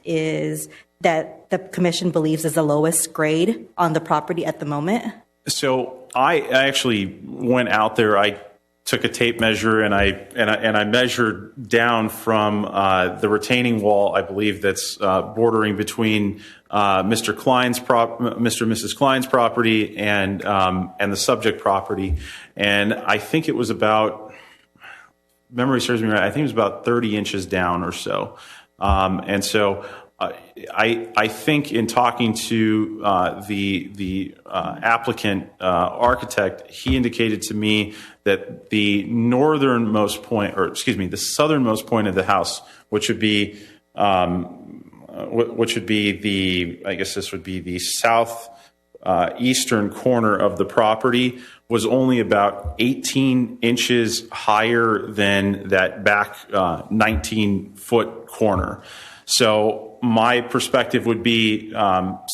Speaker 18: the commission believes is the lowest grade on the property at the moment?
Speaker 1: So I actually went out there. I took a tape measure and I measured down from the retaining wall. I believe that's bordering between Mr. and Mrs. Klein's property and the subject property, and I think it was about, memory serves me right, I think it was about 30 inches down or so, and so. I think in talking to the applicant architect, he indicated to me that the southernmost point of the house, which would be the south eastern corner of the property, was only about 18 inches higher than that back 19-foot corner. So my perspective would be, so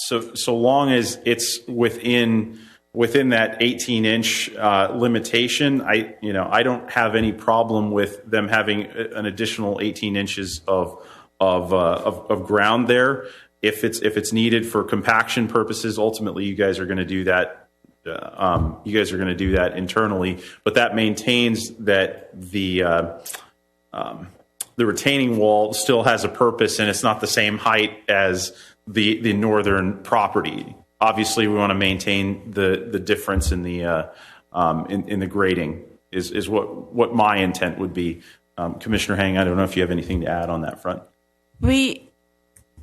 Speaker 1: long as it's within that 18-inch limitation, I don't have any problem with them having an additional 18 inches of ground there. If it's needed for compaction purposes, ultimately you guys are going to do that. You guys are going to do that internally, but that maintains that the retaining wall still has a purpose, and it's not the same height as the northern property. Obviously, we want to maintain the difference in the grading. Is what my intent would be. Commissioner Hang, I don't know if you have anything to add on that front.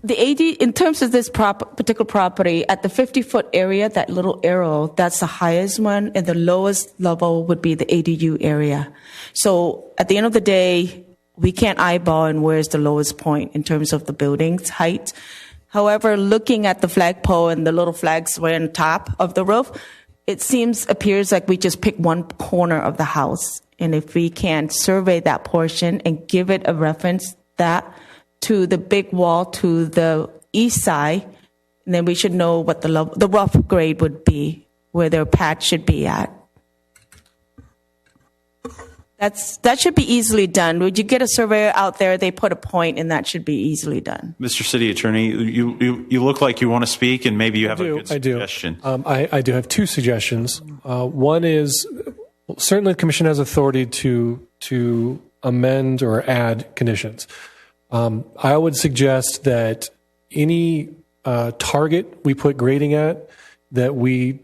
Speaker 13: The AD, in terms of this particular property, at the 50-foot area, that little arrow, that's the highest one, and the lowest level would be the ADU area. So at the end of the day, we can't eyeball and where's the lowest point in terms of the building's height. However, looking at the flagpole and the little flags right on top of the roof, it appears like we just pick one corner of the house. And if we can survey that portion and give it a reference to the big wall to the east side, and then we should know what the rough grade would be, where their patch should be at. That should be easily done. Would you get a surveyor out there, they put a point, and that should be easily done.
Speaker 1: Mr. City Attorney, you look like you want to speak, and maybe you have a good suggestion.
Speaker 6: I do have two suggestions. One is certainly the commission has authority to amend or add conditions. I would suggest that any target we put grading at, that we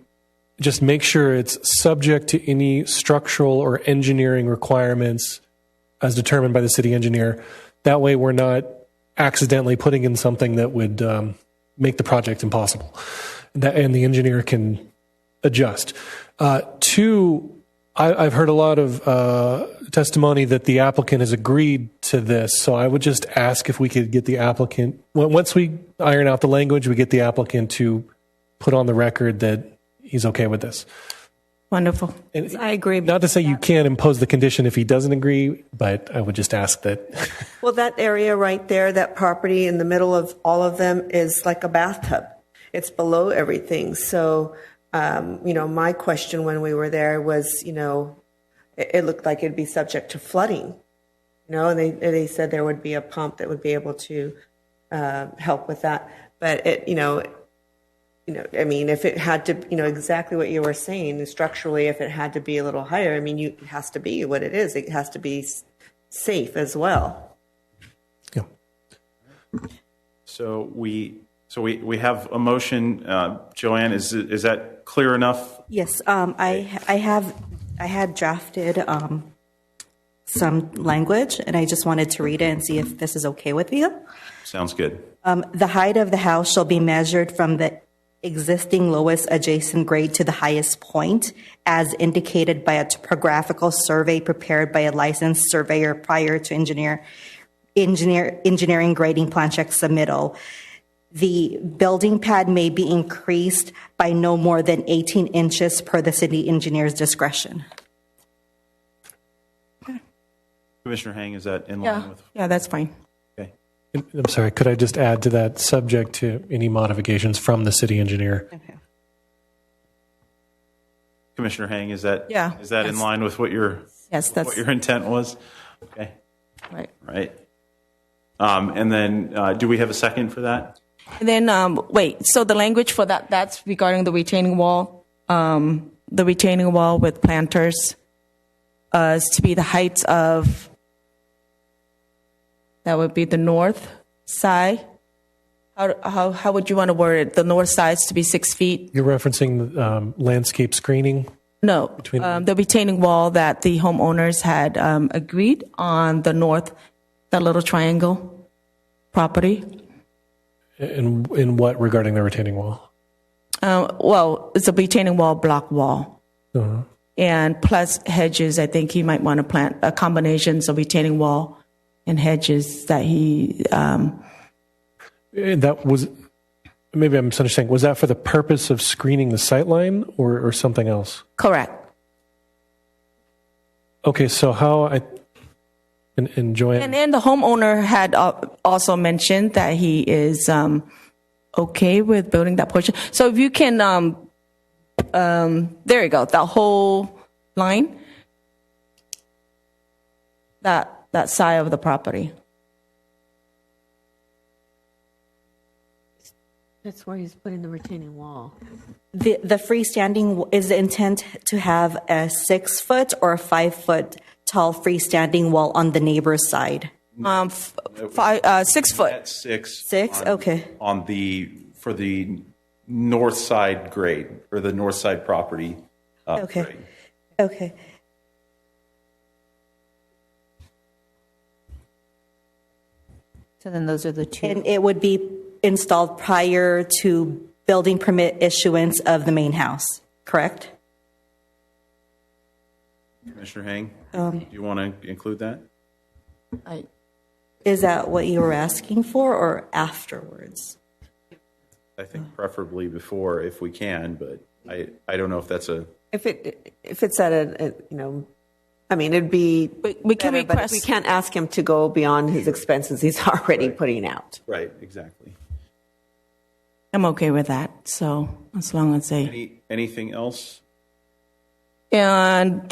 Speaker 6: just make sure it's subject to any structural or engineering requirements as determined by the city engineer. That way we're not accidentally putting in something that would make the project impossible. And the engineer can adjust. Two, I've heard a lot of testimony that the applicant has agreed to this, so I would just ask if we could get the applicant, once we iron out the language, we get the applicant to put on the record that he's okay with this.
Speaker 13: Wonderful.
Speaker 6: And
Speaker 2: I agree.
Speaker 6: Not to say you can't impose the condition if he doesn't agree, but I would just ask that.
Speaker 2: Well, that area right there, that property in the middle of all of them is like a bathtub. It's below everything. So, my question when we were there was, it looked like it'd be subject to flooding, and they said there would be a pump that would be able to help with that. But if it had to, exactly what you were saying, structurally, if it had to be a little higher, it has to be what it is. It has to be safe as well.
Speaker 6: Yeah.
Speaker 1: So we have a motion. Joanne, is that clear enough?
Speaker 18: Yes, I had drafted some language, and I just wanted to read it and see if this is okay with you.
Speaker 1: Sounds good.
Speaker 18: The height of the house shall be measured from the existing lowest adjacent grade to the highest point, as indicated by a topographical survey prepared by a licensed surveyor prior to engineering grading plan check submittal. The building pad may be increased by no more than 18 inches per the city engineer's discretion.
Speaker 1: Commissioner Hang, is that in line with?
Speaker 13: Yeah, that's fine.
Speaker 1: Okay.
Speaker 6: I'm sorry, could I just add to that, subject to any modifications from the city engineer?
Speaker 18: Okay.
Speaker 1: Commissioner Hang, is that in line with what your intent was? Okay. Right. And then do we have a second for that?
Speaker 13: And then, so the language for that's regarding the retaining wall. The retaining wall with planters is to be the height of, that would be the north side. How would you want to word it? The north side is to be 6 feet?
Speaker 6: You're referencing landscape screening?
Speaker 13: No, the retaining wall that the homeowners had agreed on the north, that little triangle property.
Speaker 6: In what regarding the retaining wall?
Speaker 13: Well, it's a retaining wall, block wall.
Speaker 6: Uh-huh. And
Speaker 13: plus hedges. I think he might want to plant a combination of retaining wall and hedges that he...
Speaker 6: That was, maybe I'm misunderstanding, was that for the purpose of screening the sightline or something else?
Speaker 13: Correct.
Speaker 6: Okay, so how and Joanne...
Speaker 13: And then the homeowner had also mentioned that he is okay with building that portion. So if you can, there you go, that whole line, that side of the property.
Speaker 2: That's where he's putting the retaining wall.
Speaker 18: The freestanding, is the intent to have a 6 foot or a 5 foot tall freestanding wall on the neighbor's side?
Speaker 13: 6 foot.
Speaker 1: At 6.
Speaker 18: 6, okay.
Speaker 1: For the north side grade, or the north side property
Speaker 18: okay.
Speaker 1: grade.
Speaker 18: Okay.
Speaker 4: So then those are the two.
Speaker 18: And it would be installed prior to building permit issuance of the main house, correct?
Speaker 1: Commissioner Hang, do you want to include that?
Speaker 18: Is that what you were asking for, or afterwards?
Speaker 1: I think preferably before if we can, but I don't know if that's a...
Speaker 2: If it's at a I mean, it'd be
Speaker 13: we can
Speaker 2: better, but
Speaker 13: request.
Speaker 2: we can't ask him to go beyond his expenses he's already putting out.
Speaker 1: Right, exactly.
Speaker 13: I'm okay with that. So as long as they.
Speaker 1: Anything else?
Speaker 13: And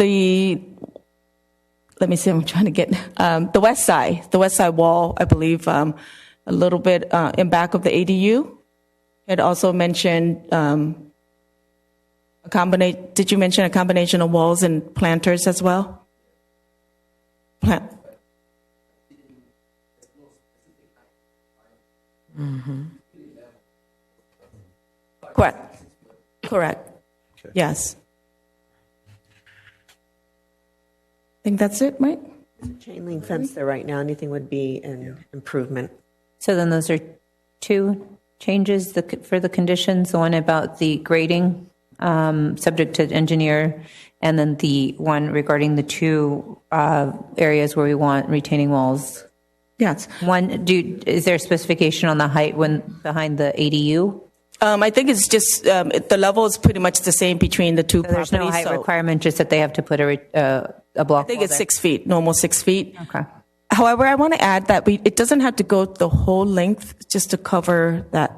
Speaker 13: let me see, I'm trying to get the west side wall, I believe, a little bit in back of the ADU. It also mentioned did you mention a combination of walls and planters as well? Mm-hmm. Correct. Okay. Yes. I think that's it, right?
Speaker 2: Chain link fence there right now. Anything would be an improvement.
Speaker 4: So then those are two changes for the conditions, the one about the grading, subject to engineer, and then the one regarding the two areas where we want retaining walls.
Speaker 13: Yes.
Speaker 4: Is there a specification on the height behind the ADU?
Speaker 13: I think it's just the level is pretty much the same between the two properties.
Speaker 4: There's no height requirement, just that they have to put a block.
Speaker 13: I think
Speaker 4: wall
Speaker 13: it's
Speaker 4: there.
Speaker 13: 6 feet, normal 6 feet.
Speaker 4: Okay.
Speaker 13: However, I want to add that it doesn't have to go the whole length just to cover that.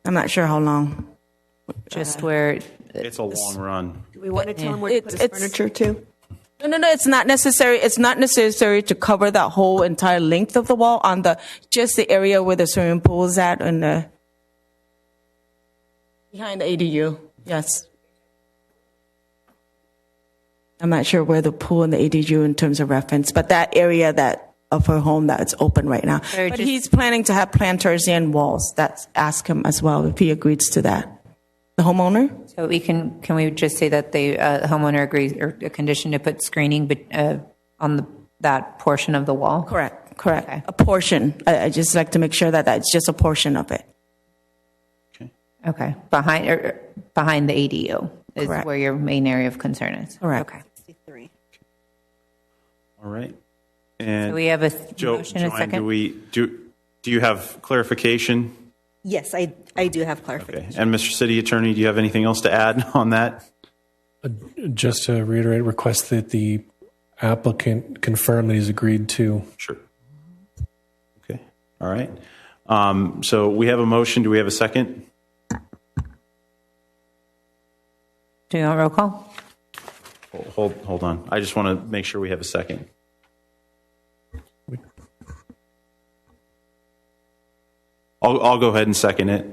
Speaker 13: I'm not sure how long.
Speaker 4: Just where
Speaker 1: it's a long run.
Speaker 2: Do we want to tell him where to put his furniture to?
Speaker 13: No. It's not necessary. It's not necessary to cover that whole entire length of the wall on just the area where the swimming pool is at and behind the ADU. Yes. I'm not sure where the pool and the ADU in terms of reference, but that area of her home that's open right now. But he's planning to have planters and walls. Ask him as well if he agrees to that. The homeowner?
Speaker 4: So can we just say that the homeowner agrees, or a condition to put screening on that portion of the wall?
Speaker 13: Correct. Okay. A portion. I just like to make sure that that's just a portion of it.
Speaker 4: Okay. Behind the ADU is
Speaker 13: Correct.
Speaker 4: where your main area of concern is.
Speaker 13: Correct.
Speaker 4: Okay.
Speaker 1: All right. And
Speaker 4: So we have a motion and a
Speaker 1: Joanne,
Speaker 4: second.
Speaker 1: do you have clarification?
Speaker 18: Yes, I do have clarification.
Speaker 1: Okay. And Mr. City Attorney, do you have anything else to add on that?
Speaker 6: Just to reiterate, request that the applicant confirm that he's agreed to.
Speaker 1: Sure. Okay. All right. So we have a motion. Do we have a second?
Speaker 4: Do you want roll call?
Speaker 1: Hold on. I just want to make sure we have a second. I'll go ahead and second it.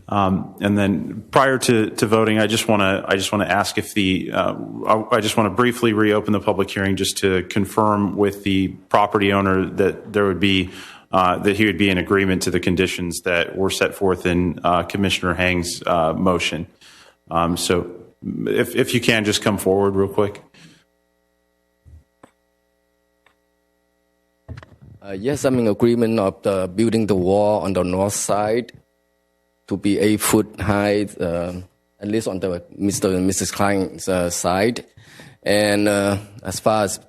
Speaker 1: And then prior to voting, I just want to ask if I just want to briefly reopen the public hearing just to confirm with the property owner that there would be that he would be in agreement to the conditions that were set forth in Commissioner Hang's motion. So if you can just come forward real quick.
Speaker 8: Yes, I'm in agreement of building the wall on the north side to be 8 foot high, at least on the Mr. and Mrs. Klein's side. And as far as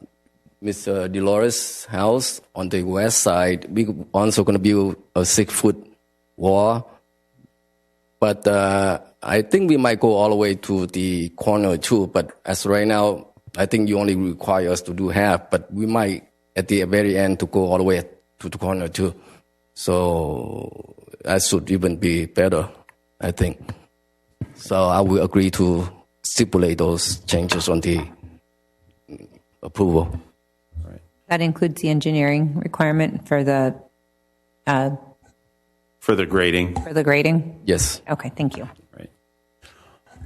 Speaker 8: Mr. Dolores' house on the west side, we're also going to build a 6 foot wall. But I think we might go all the way to the corner too. But as right now, I think you only require us to do half, but we might at the very end to go all the way to the corner too. So that should even be better, I think. So I will agree to stipulate those changes on the approval.
Speaker 4: That includes the engineering requirement for the
Speaker 1: grading.
Speaker 4: For the grading?
Speaker 8: Yes.
Speaker 4: Okay, thank you.
Speaker 1: Right.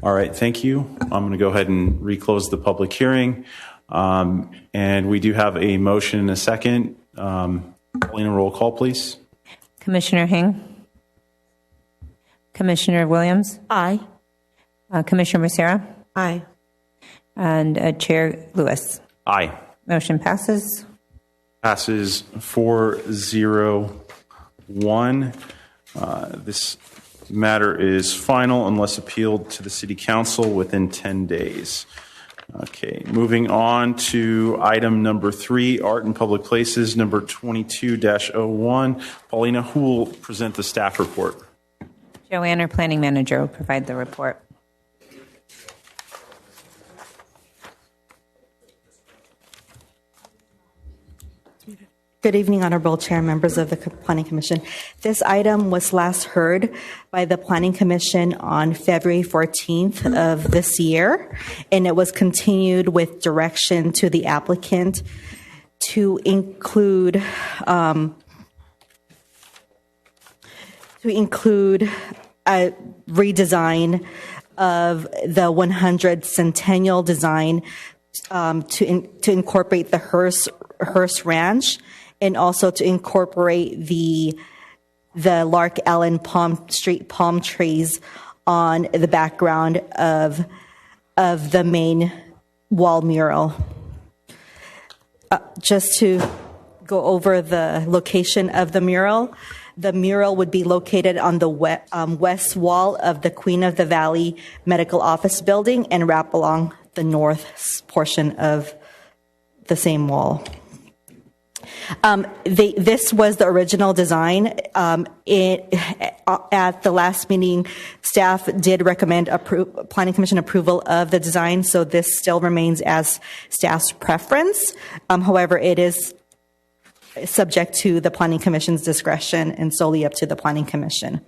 Speaker 1: All right, thank you. I'm going to go ahead and reclose the public hearing. And we do have a motion and a second. Paulina, roll call, please.
Speaker 4: Commissioner Hing? Commissioner Williams?
Speaker 13: Aye.
Speaker 4: Commissioner Becerra?
Speaker 2: Aye.
Speaker 4: And Chair Lewis?
Speaker 1: Aye.
Speaker 4: Motion passes.
Speaker 1: Passes 4-0 1. This matter is final unless appealed to the City Council within 10 days. Okay, moving on to item number 3, Art in Public Places, number 22-01. Paulina, who will present the staff report?
Speaker 4: Joanne, our planning manager, will provide the report.
Speaker 18: Good evening, Honorable Chair and members of the Planning Commission. This item was last heard by the Planning Commission on February 14th of this year, and it was continued with direction to the applicant to include a redesign of the 100 Centennial design to incorporate the Hearst Ranch, and also to incorporate the Lark Allen Street palm trees on the background of the main wall mural. Just to go over the location of the mural would be located on the west wall of the Queen of the Valley Medical Office Building and wrap along the north portion of the same wall. This was the original design. At the last meeting, staff did recommend Planning Commission approval of the design, so this still remains as staff's preference. However, it is subject to the Planning Commission's discretion and solely up to the Planning Commission.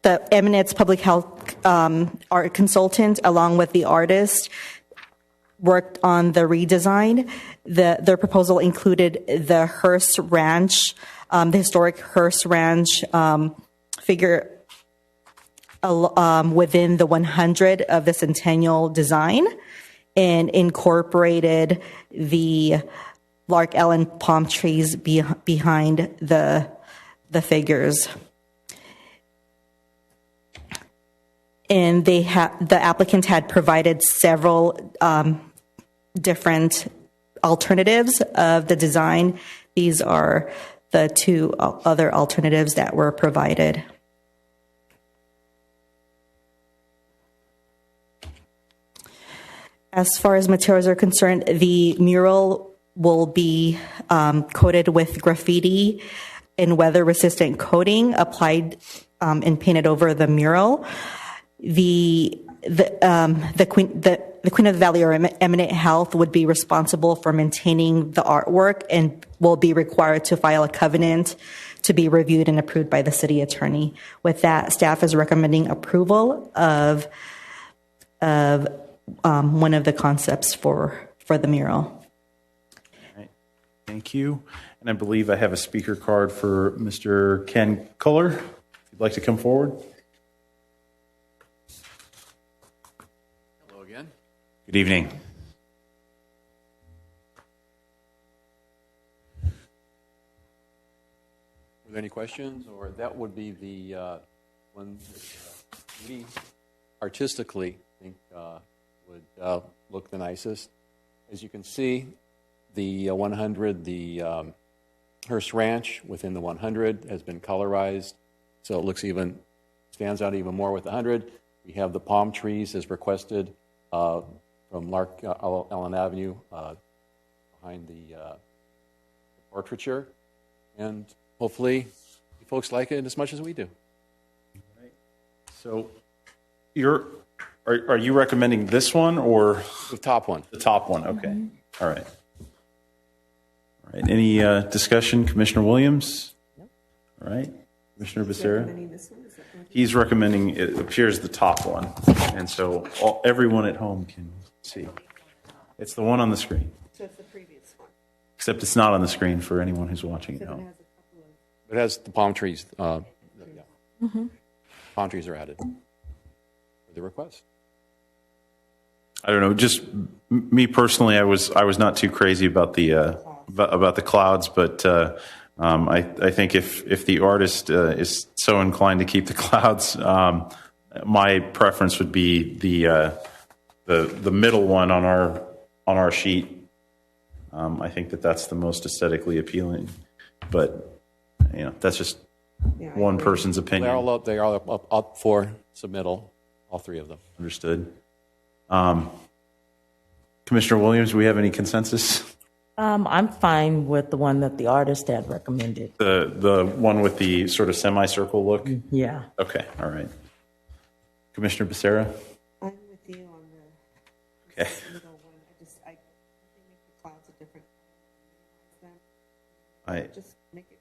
Speaker 18: The Eminence Public Health art consultant, along with the artist, worked on the redesign. Their proposal included the Hearst Ranch, the historic Hearst Ranch figure within the 100 of the Centennial design, and incorporated the Lark Allen palm trees behind the figures. And the applicant had provided several different alternatives of the design. These are the 2 other alternatives that were provided. As far as materials are concerned, the mural will be coated with graffiti and weather-resistant coating applied and painted over the mural. The Queen of the Valley or Eminent Health would be responsible for maintaining the artwork and will be required to file a covenant to be reviewed and approved by the city attorney. With that, staff is recommending approval of one of the concepts for the mural.
Speaker 1: All right. Thank you. And I believe I have a speaker card for Mr. Ken Culler. If you'd like to come forward. Good evening.
Speaker 19: Were there any questions? Or that would be the one that we artistically think would look the nicest. As you can see, the 100, the Hearst Ranch within the 100 has been colorized, so it looks stands out even more with the 100. We have the palm trees as requested from Lark Allen Avenue behind the portraiture, and hopefully you folks like it as much as we do.
Speaker 1: Right. So are you recommending this one or
Speaker 19: the top one?
Speaker 1: The top one, okay. Mm-hmm. All right. All right. Any discussion, Commissioner Williams? No. All right. Commissioner Becerra? He's recommending, it appears, the top one. And so everyone at home can see. It's the one on the screen.
Speaker 2: So it's the previous one.
Speaker 1: Except it's not on the screen for anyone who's watching at home.
Speaker 19: It has the palm trees. Palm trees are added for the request.
Speaker 1: I don't know. Just me personally, I was not too crazy about the clouds, but I think if the artist is so inclined to keep the clouds, my preference would be the middle one on our sheet. I think that that's the most aesthetically appealing, but that's just one person's opinion.
Speaker 19: They are all up for submittal, all three of them.
Speaker 1: Understood. Commissioner Williams, do we have any consensus?
Speaker 16: I'm fine with the one that the artist had recommended.
Speaker 1: The one with the sort of semicircle look?
Speaker 16: Yeah.
Speaker 1: Okay, all right. Commissioner Becerra?
Speaker 2: I'm with you on the
Speaker 1: Okay.
Speaker 2: middle one. I think make the clouds a different
Speaker 1: I
Speaker 2: just make it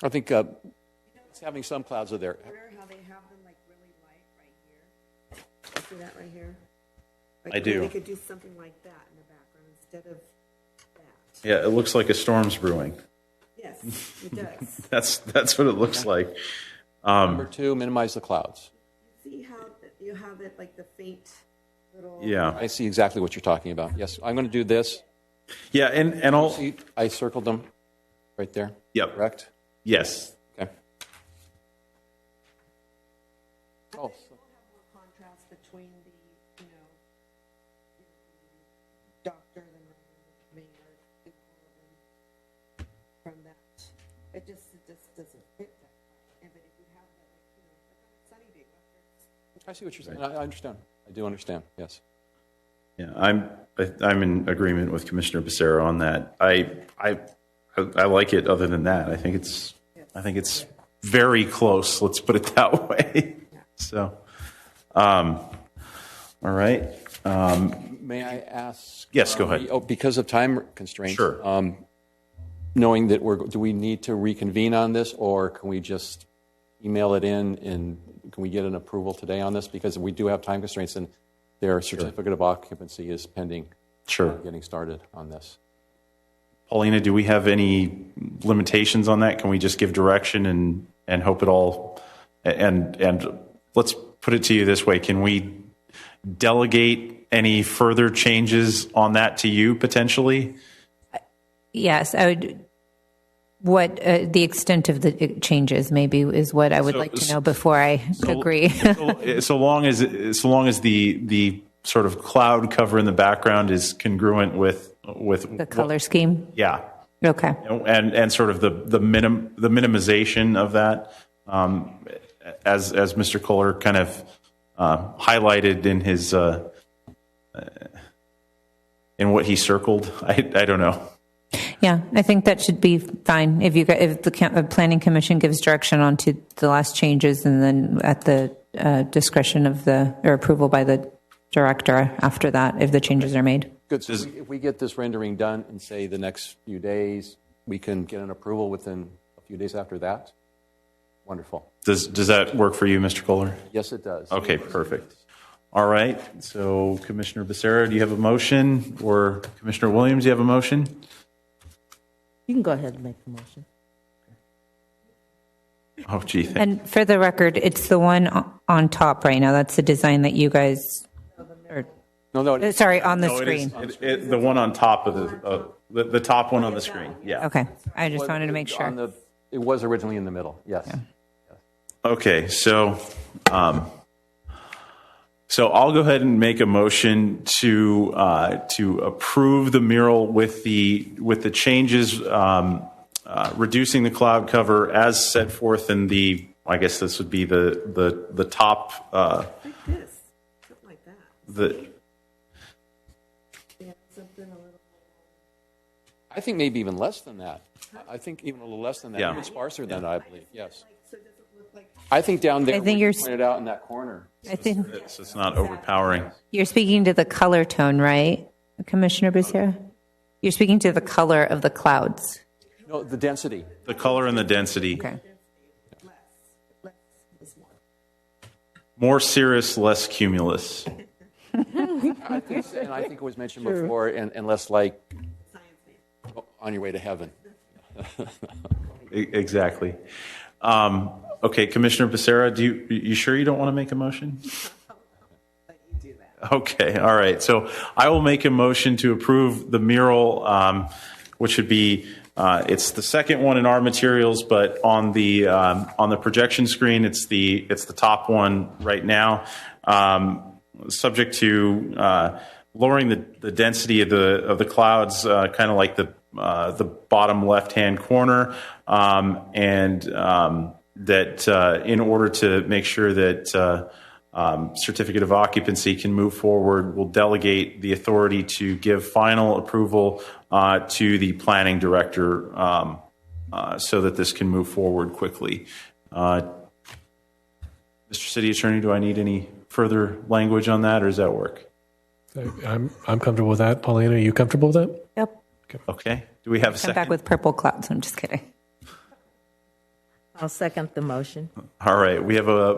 Speaker 19: I think it's having some clouds are there.
Speaker 2: how they have them like really light right here. See that right here? Like,
Speaker 1: I do.
Speaker 2: They could do something like that in the background instead of that.
Speaker 1: Yeah, it looks like a storm's brewing.
Speaker 2: Yes, it does.
Speaker 1: That's what it looks like.
Speaker 19: Number 2, minimize the clouds.
Speaker 2: See how you have it like the faint little.
Speaker 1: Yeah.
Speaker 19: I see exactly what you're talking about. Yes, I'm going to do this.
Speaker 1: Yeah, and I'll.
Speaker 19: See, I circled them right there.
Speaker 1: Yep.
Speaker 19: Correct?
Speaker 1: Yes.
Speaker 19: Okay.
Speaker 2: Oh. Contrast between the, doctor and the mayor from that. It just doesn't fit that. And but if you have that, like, sunny day.
Speaker 19: I see what you're saying. I understand. I do understand. Yes.
Speaker 1: Yeah, I'm in agreement with Commissioner Becerra on that. I like it. Other than that, I think it's very close. Let's put it that way. So, all right.
Speaker 19: May I ask?
Speaker 1: Yes, go ahead.
Speaker 19: Because of time constraints.
Speaker 1: Sure.
Speaker 19: Knowing that do we need to reconvene on this, or can we just email it in and can we get an approval today on this? Because we do have time constraints and their certificate of occupancy is pending.
Speaker 1: Sure.
Speaker 19: Getting started on this.
Speaker 1: Paulina, do we have any limitations on that? Can we just give direction and hope it all? And let's put it to you this way: can we delegate any further changes on that to you potentially?
Speaker 4: Yes, I would. What the extent of the changes maybe is what I would like to know before I agree.
Speaker 1: so long as the sort of cloud cover in the background is congruent with
Speaker 4: the color scheme.
Speaker 1: Yeah.
Speaker 4: Okay.
Speaker 1: And sort of the minimization of that, as Mr. Kohler kind of highlighted in his in what he circled. I don't know.
Speaker 4: Yeah, I think that should be fine. If the Planning Commission gives direction on to the last changes, and then at the discretion of or approval by the director after that, if the changes are made.
Speaker 19: Good. So if we get this rendering done in, say, the next few days, we can get an approval within a few days after that. Wonderful.
Speaker 1: Does that work for you, Mr. Kohler?
Speaker 19: Yes, it does.
Speaker 1: Okay, perfect. All right. So, Commissioner Becerra, do you have a motion, or Commissioner Williams, do you have a motion?
Speaker 16: You can go ahead and make the motion.
Speaker 1: Oh, gee.
Speaker 4: And for the record, it's the one on top right now. That's the design that you guys.
Speaker 19: No.
Speaker 4: Sorry, on the
Speaker 1: No,
Speaker 4: screen.
Speaker 1: the one on top of the top one on the screen. Yeah.
Speaker 4: Okay. I just wanted to make sure.
Speaker 19: It was originally in the middle. Yes.
Speaker 4: Yeah.
Speaker 1: Okay. So I'll go ahead and make a motion to approve the mural with the changes, reducing the cloud cover as set forth in the. I guess this would be the top.
Speaker 2: Like this, something like that. Something a little.
Speaker 19: I think maybe even less than that. I think even a little less than that.
Speaker 1: Yeah.
Speaker 19: Even sparser than that, I believe. Yes. I think down there,
Speaker 4: I think
Speaker 19: where
Speaker 4: you're
Speaker 19: you pointed out in that corner.
Speaker 4: I think
Speaker 1: It's not overpowering.
Speaker 4: you're speaking to the color tone, right, Commissioner Becerra? You're speaking to the color of the clouds.
Speaker 19: No, the density.
Speaker 1: The color and the density.
Speaker 4: Okay.
Speaker 1: More cirrus, less cumulus.
Speaker 19: I think it was mentioned before, and less like on your way to heaven.
Speaker 1: Exactly. Okay, Commissioner Becerra, you sure you don't want to make a motion? Okay, all right. So I will make a motion to approve the mural, which would be it's the second one in our materials, but on the projection screen, it's the top one right now. Subject to lowering the density of the clouds, kind of like the bottom left-hand corner, and that in order to make sure that certificate of occupancy can move forward, we'll delegate the authority to give final approval to the planning director so that this can move forward quickly. Mr. City Attorney, do I need any further language on that, or does that work?
Speaker 6: I'm comfortable with that. Paulina, are you comfortable with that?
Speaker 4: Yep.
Speaker 1: Okay. Do we have a
Speaker 4: Come
Speaker 1: second?
Speaker 4: back with purple clouds. I'm just kidding.
Speaker 15: I'll second the motion.
Speaker 1: All right. We have a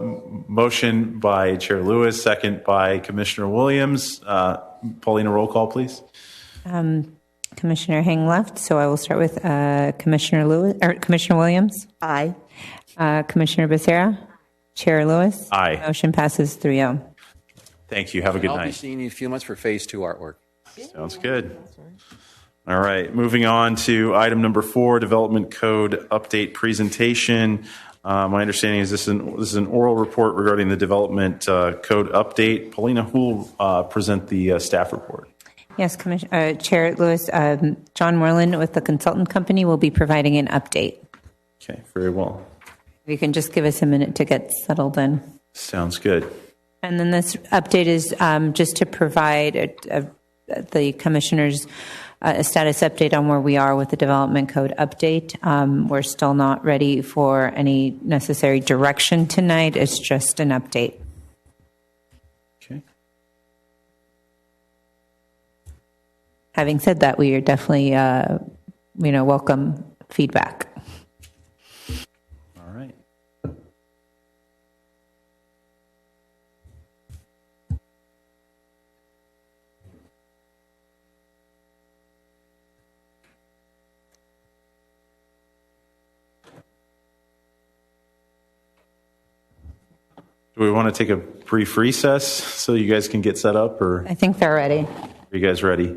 Speaker 1: motion by Chair Lewis, second by Commissioner Williams. Paulina, roll call, please.
Speaker 4: Commissioner Hang left, so I will start with Commissioner Williams.
Speaker 15: Aye.
Speaker 4: Commissioner Becerra. Chair Lewis.
Speaker 1: Aye.
Speaker 4: Motion passes 3-0.
Speaker 1: Thank you. Have a good
Speaker 19: I'll be
Speaker 1: night.
Speaker 19: seeing you in a few months for phase 2 artwork.
Speaker 1: Sounds good. All right. Moving on to item number 4, Development Code Update Presentation. My understanding is this is an oral report regarding the Development Code Update. Paulina, who will present the staff report?
Speaker 4: Yes, Chair Lewis. John Moreland with the consultant company will be providing an update.
Speaker 1: Okay, very well.
Speaker 4: You can just give us a minute to get settled in.
Speaker 1: Sounds good.
Speaker 4: And then this update is just to provide the commissioners a status update on where we are with the development code update. We're still not ready for any necessary direction tonight. It's just an update.
Speaker 1: Okay.
Speaker 4: Having said that, we are definitely, welcome feedback.
Speaker 1: All right. Do we want to take a brief recess so you guys can get set up, or
Speaker 4: I think they're ready.
Speaker 1: are you guys ready?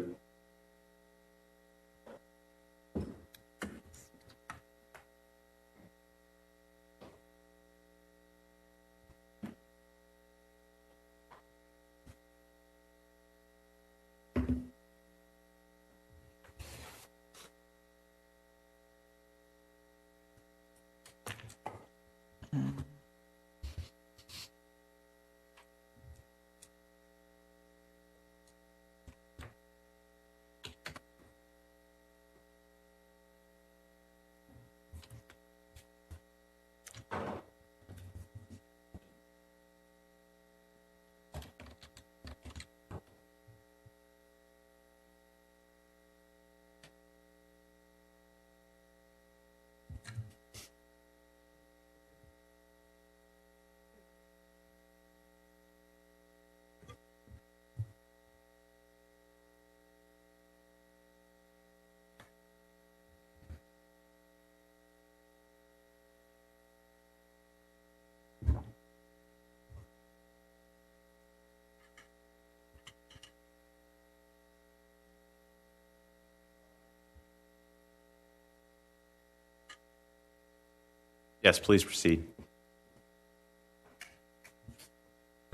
Speaker 1: Yes, please proceed.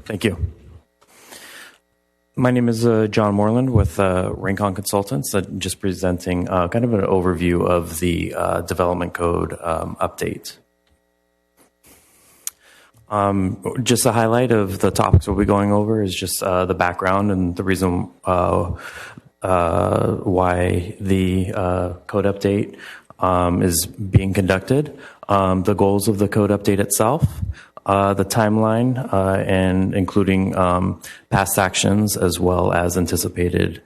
Speaker 20: Thank you. My name is John Moreland with Rincon Consultants, just presenting kind of an overview of the development code update. Just a highlight of the topics we'll be going over is just the background and the reason why the code update is being conducted, the goals of the code update itself, the timeline, and including past actions as well as anticipated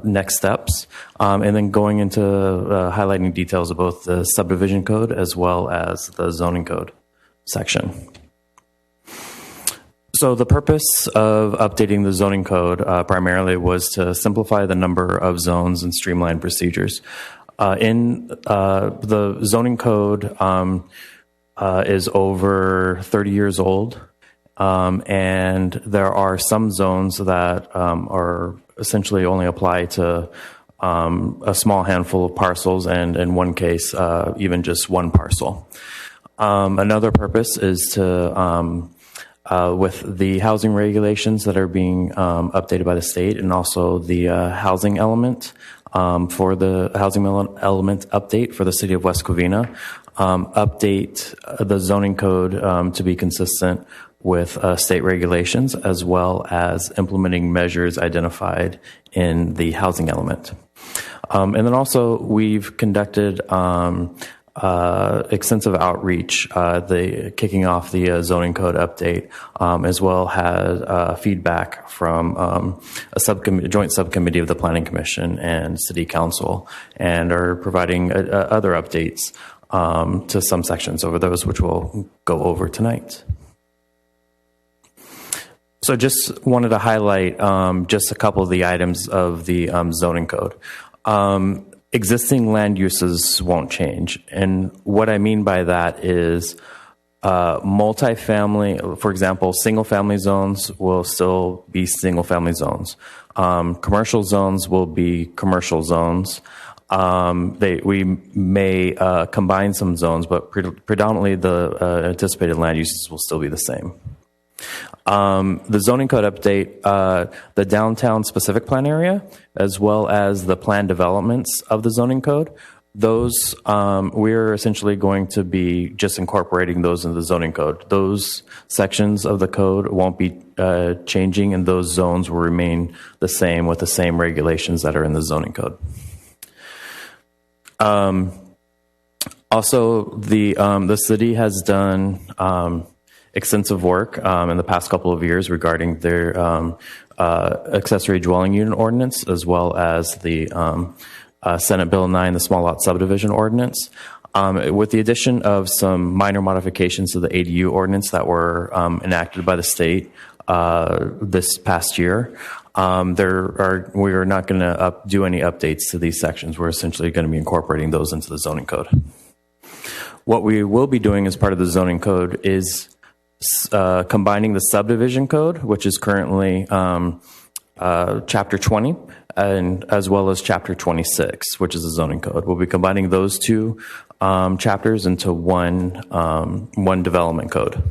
Speaker 20: next steps, and then going into highlighting details of both the subdivision code as well as the zoning code section. So the purpose of updating the zoning code primarily was to simplify the number of zones and streamline procedures. In the zoning code is over 30 years old, and there are some zones that are essentially only apply to a small handful of parcels, and in one case, even just one parcel. Another purpose is to with the housing regulations that are being updated by the state, and also the housing element for the housing element update for the city of West Covina. Update the zoning code to be consistent with state regulations, as well as implementing measures identified in the housing element. And then also we've conducted extensive outreach, kicking off the zoning code update, as well as feedback from a joint subcommittee of the Planning Commission and City Council, and are providing other updates to some sections over those, which we'll go over tonight. So just wanted to highlight just a couple of the items of the zoning code. Existing land uses won't change. And what I mean by that is multifamily, for example, single-family zones will still be single-family zones. Commercial zones will be commercial zones. We may combine some zones, but predominantly the anticipated land uses will still be the same. The zoning code update, the downtown specific plan area, as well as the planned developments of the zoning code, those we're essentially going to be just incorporating those into the zoning code. Those sections of the code won't be changing, and those zones will remain the same with the same regulations that are in the zoning code. Also, the city has done extensive work in the past couple of years regarding their accessory dwelling unit ordinance, as well as the Senate Bill 9, the small lot subdivision ordinance. With the addition of some minor modifications to the ADU ordinance that were enacted by the state this past year, we are not going to do any updates to these sections. We're essentially going to be incorporating those into the zoning code. What we will be doing as part of the zoning code is combining the subdivision code, which is currently Chapter 20, and as well as Chapter 26, which is the zoning code. We'll be combining those two chapters into one development code.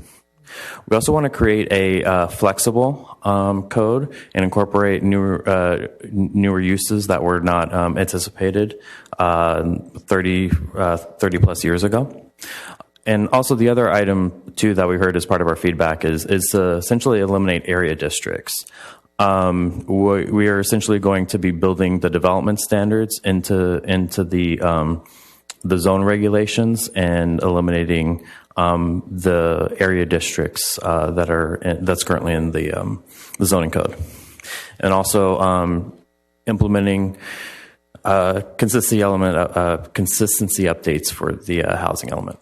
Speaker 20: We also want to create a flexible code and incorporate newer uses that were not anticipated 30 plus years ago. And also the other item, too, that we heard as part of our feedback is to essentially eliminate area districts. We are essentially going to be building the development standards into the zone regulations and eliminating the area districts that's currently in the zoning code, and also implementing consistency updates for the housing element.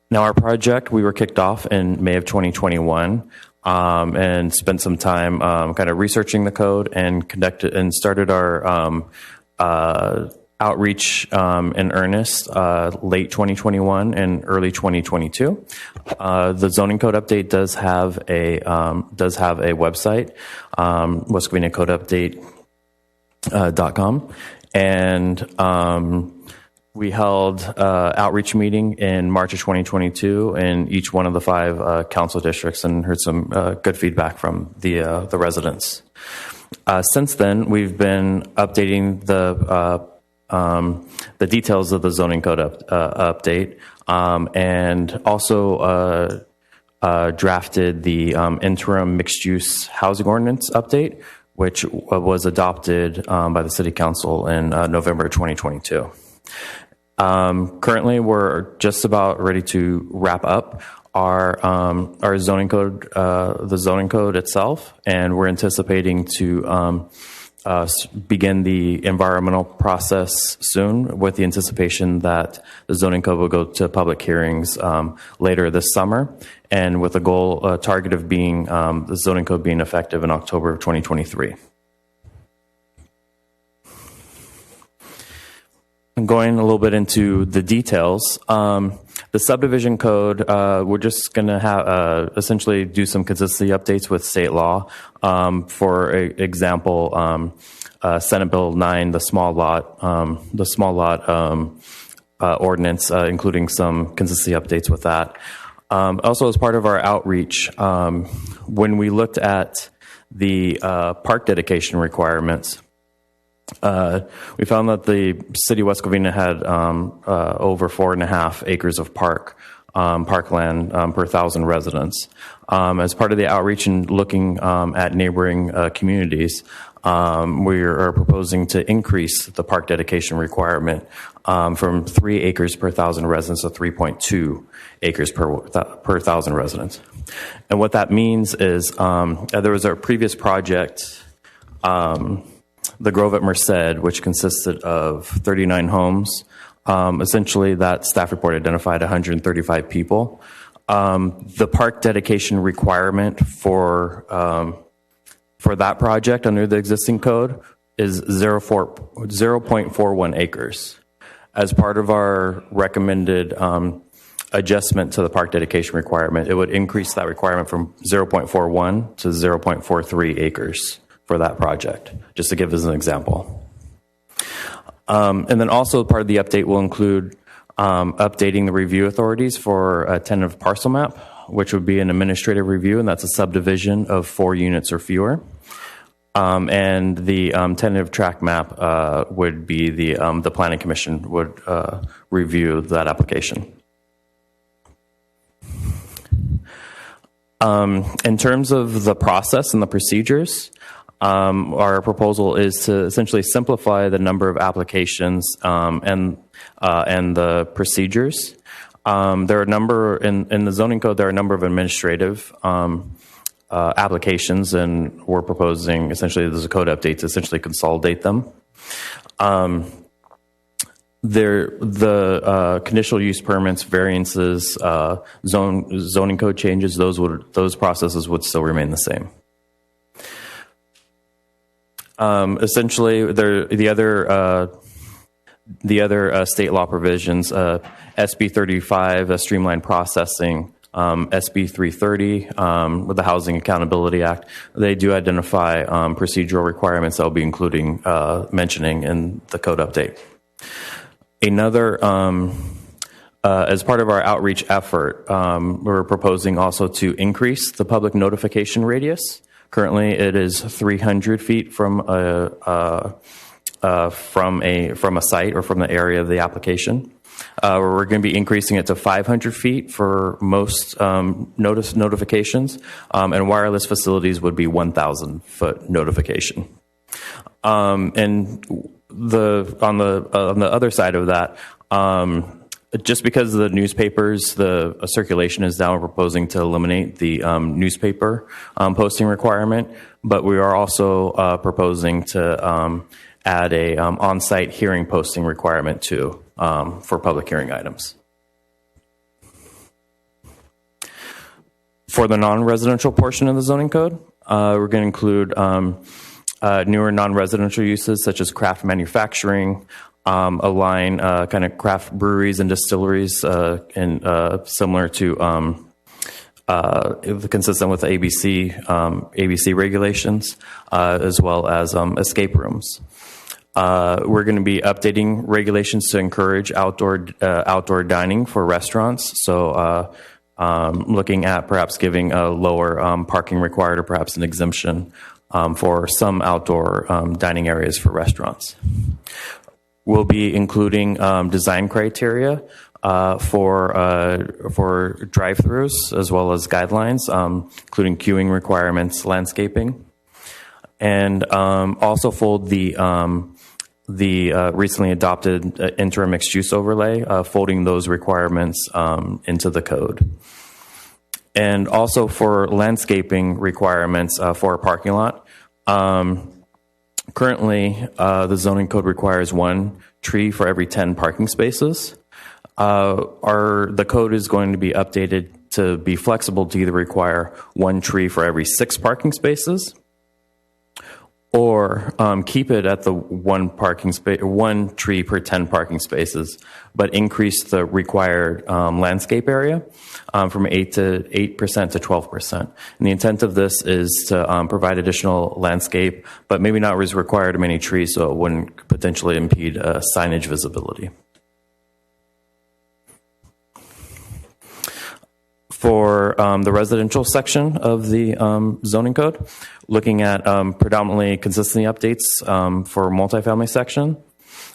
Speaker 20: Now, our project, we were kicked off in May of 2021 and spent some time kind of researching the code and started our outreach in earnest late 2021 and early 2022. The zoning code update does have a website, westcovenacodeupdate.com, and we held outreach meeting in March of 2022 in each one of the 5 council districts, and heard some good feedback from the residents. Since then, we've been updating the details of the zoning code update, and also drafted the interim mixed-use housing ordinance update, which was adopted by the City Council in November 2022. Currently, we're just about ready to wrap up our zoning code, the zoning code itself, and we're anticipating to begin the environmental process soon, with the anticipation that the zoning code will go to public hearings later this summer, and with a goal target of being the zoning code being effective in October of 2023. Going a little bit into the details, the subdivision code, we're just going to have essentially do some consistency updates with state law. For example, Senate Bill 9, the small lot ordinance, including some consistency updates with that. Also, as part of our outreach, when we looked at the park dedication requirements, we found that the city of West Covina had over 4.5 acres of parkland per 1,000 residents. As part of the outreach and looking at neighboring communities, we are proposing to increase the park dedication requirement from 3 acres per 1,000 residents to 3.2 acres per 1,000 residents. And what that means is there was a previous project, the Grove at Merced, which consisted of 39 homes. Essentially, that staff report identified 135 people. The park dedication requirement for that project under the existing code is 0.41 acres. As part of our recommended adjustment to the park dedication requirement, it would increase that requirement from 0.41 to 0.43 acres for that project, just to give as an example. And then also part of the update will include updating the review authorities for a tentative parcel map, which would be an administrative review, and that's a subdivision of 4 units or fewer. And the tentative tract map would be the Planning Commission would review that application. In terms of the process and the procedures, our proposal is to essentially simplify the number of applications and the procedures. There are a number in the zoning code. There are a number of administrative applications, and we're proposing essentially there's a code update to essentially consolidate them. The conditional use permits, variances, zoning code changes, those processes would still remain the same. Essentially, the other state law provisions, SB 35, streamlined processing, SB 330 with the Housing Accountability Act, they do identify procedural requirements that will be mentioning in the code update. Another, as part of our outreach effort, we're proposing also to increase the public notification radius. Currently, it is 300 feet from a site or from the area of the application. We're going to be increasing it to 500 feet for most notifications, and wireless facilities would be 1,000 foot notification. And on the other side of that, just because the newspapers, the circulation is down, we're proposing to eliminate the newspaper posting requirement, but we are also proposing to add a on-site hearing posting requirement too for public hearing items. For the non-residential portion of the zoning code, we're going to include newer non-residential uses such as craft manufacturing, align kind of craft breweries and distilleries, and similar to consistent with the ABC regulations, as well as escape rooms. We're going to be updating regulations to encourage outdoor dining for restaurants. So looking at perhaps giving a lower parking required or perhaps an exemption for some outdoor dining areas for restaurants. We'll be including design criteria for drive-throughs as well as guidelines, including queuing requirements, landscaping, and also fold the recently adopted interim mixed-use overlay, folding those requirements into the code. And also for landscaping requirements for a parking lot. Currently, the zoning code requires 1 tree for every 10 parking spaces. The code is going to be updated to be flexible to either require 1 tree for every 6 parking spaces, or keep it at the 1 tree per 10 parking spaces, but increase the required landscape area from 8% to 12%. And the intent of this is to provide additional landscape, but maybe not as required of many trees, so it wouldn't potentially impede signage visibility. For the residential section of the zoning code, looking at predominantly consistency updates for multifamily section,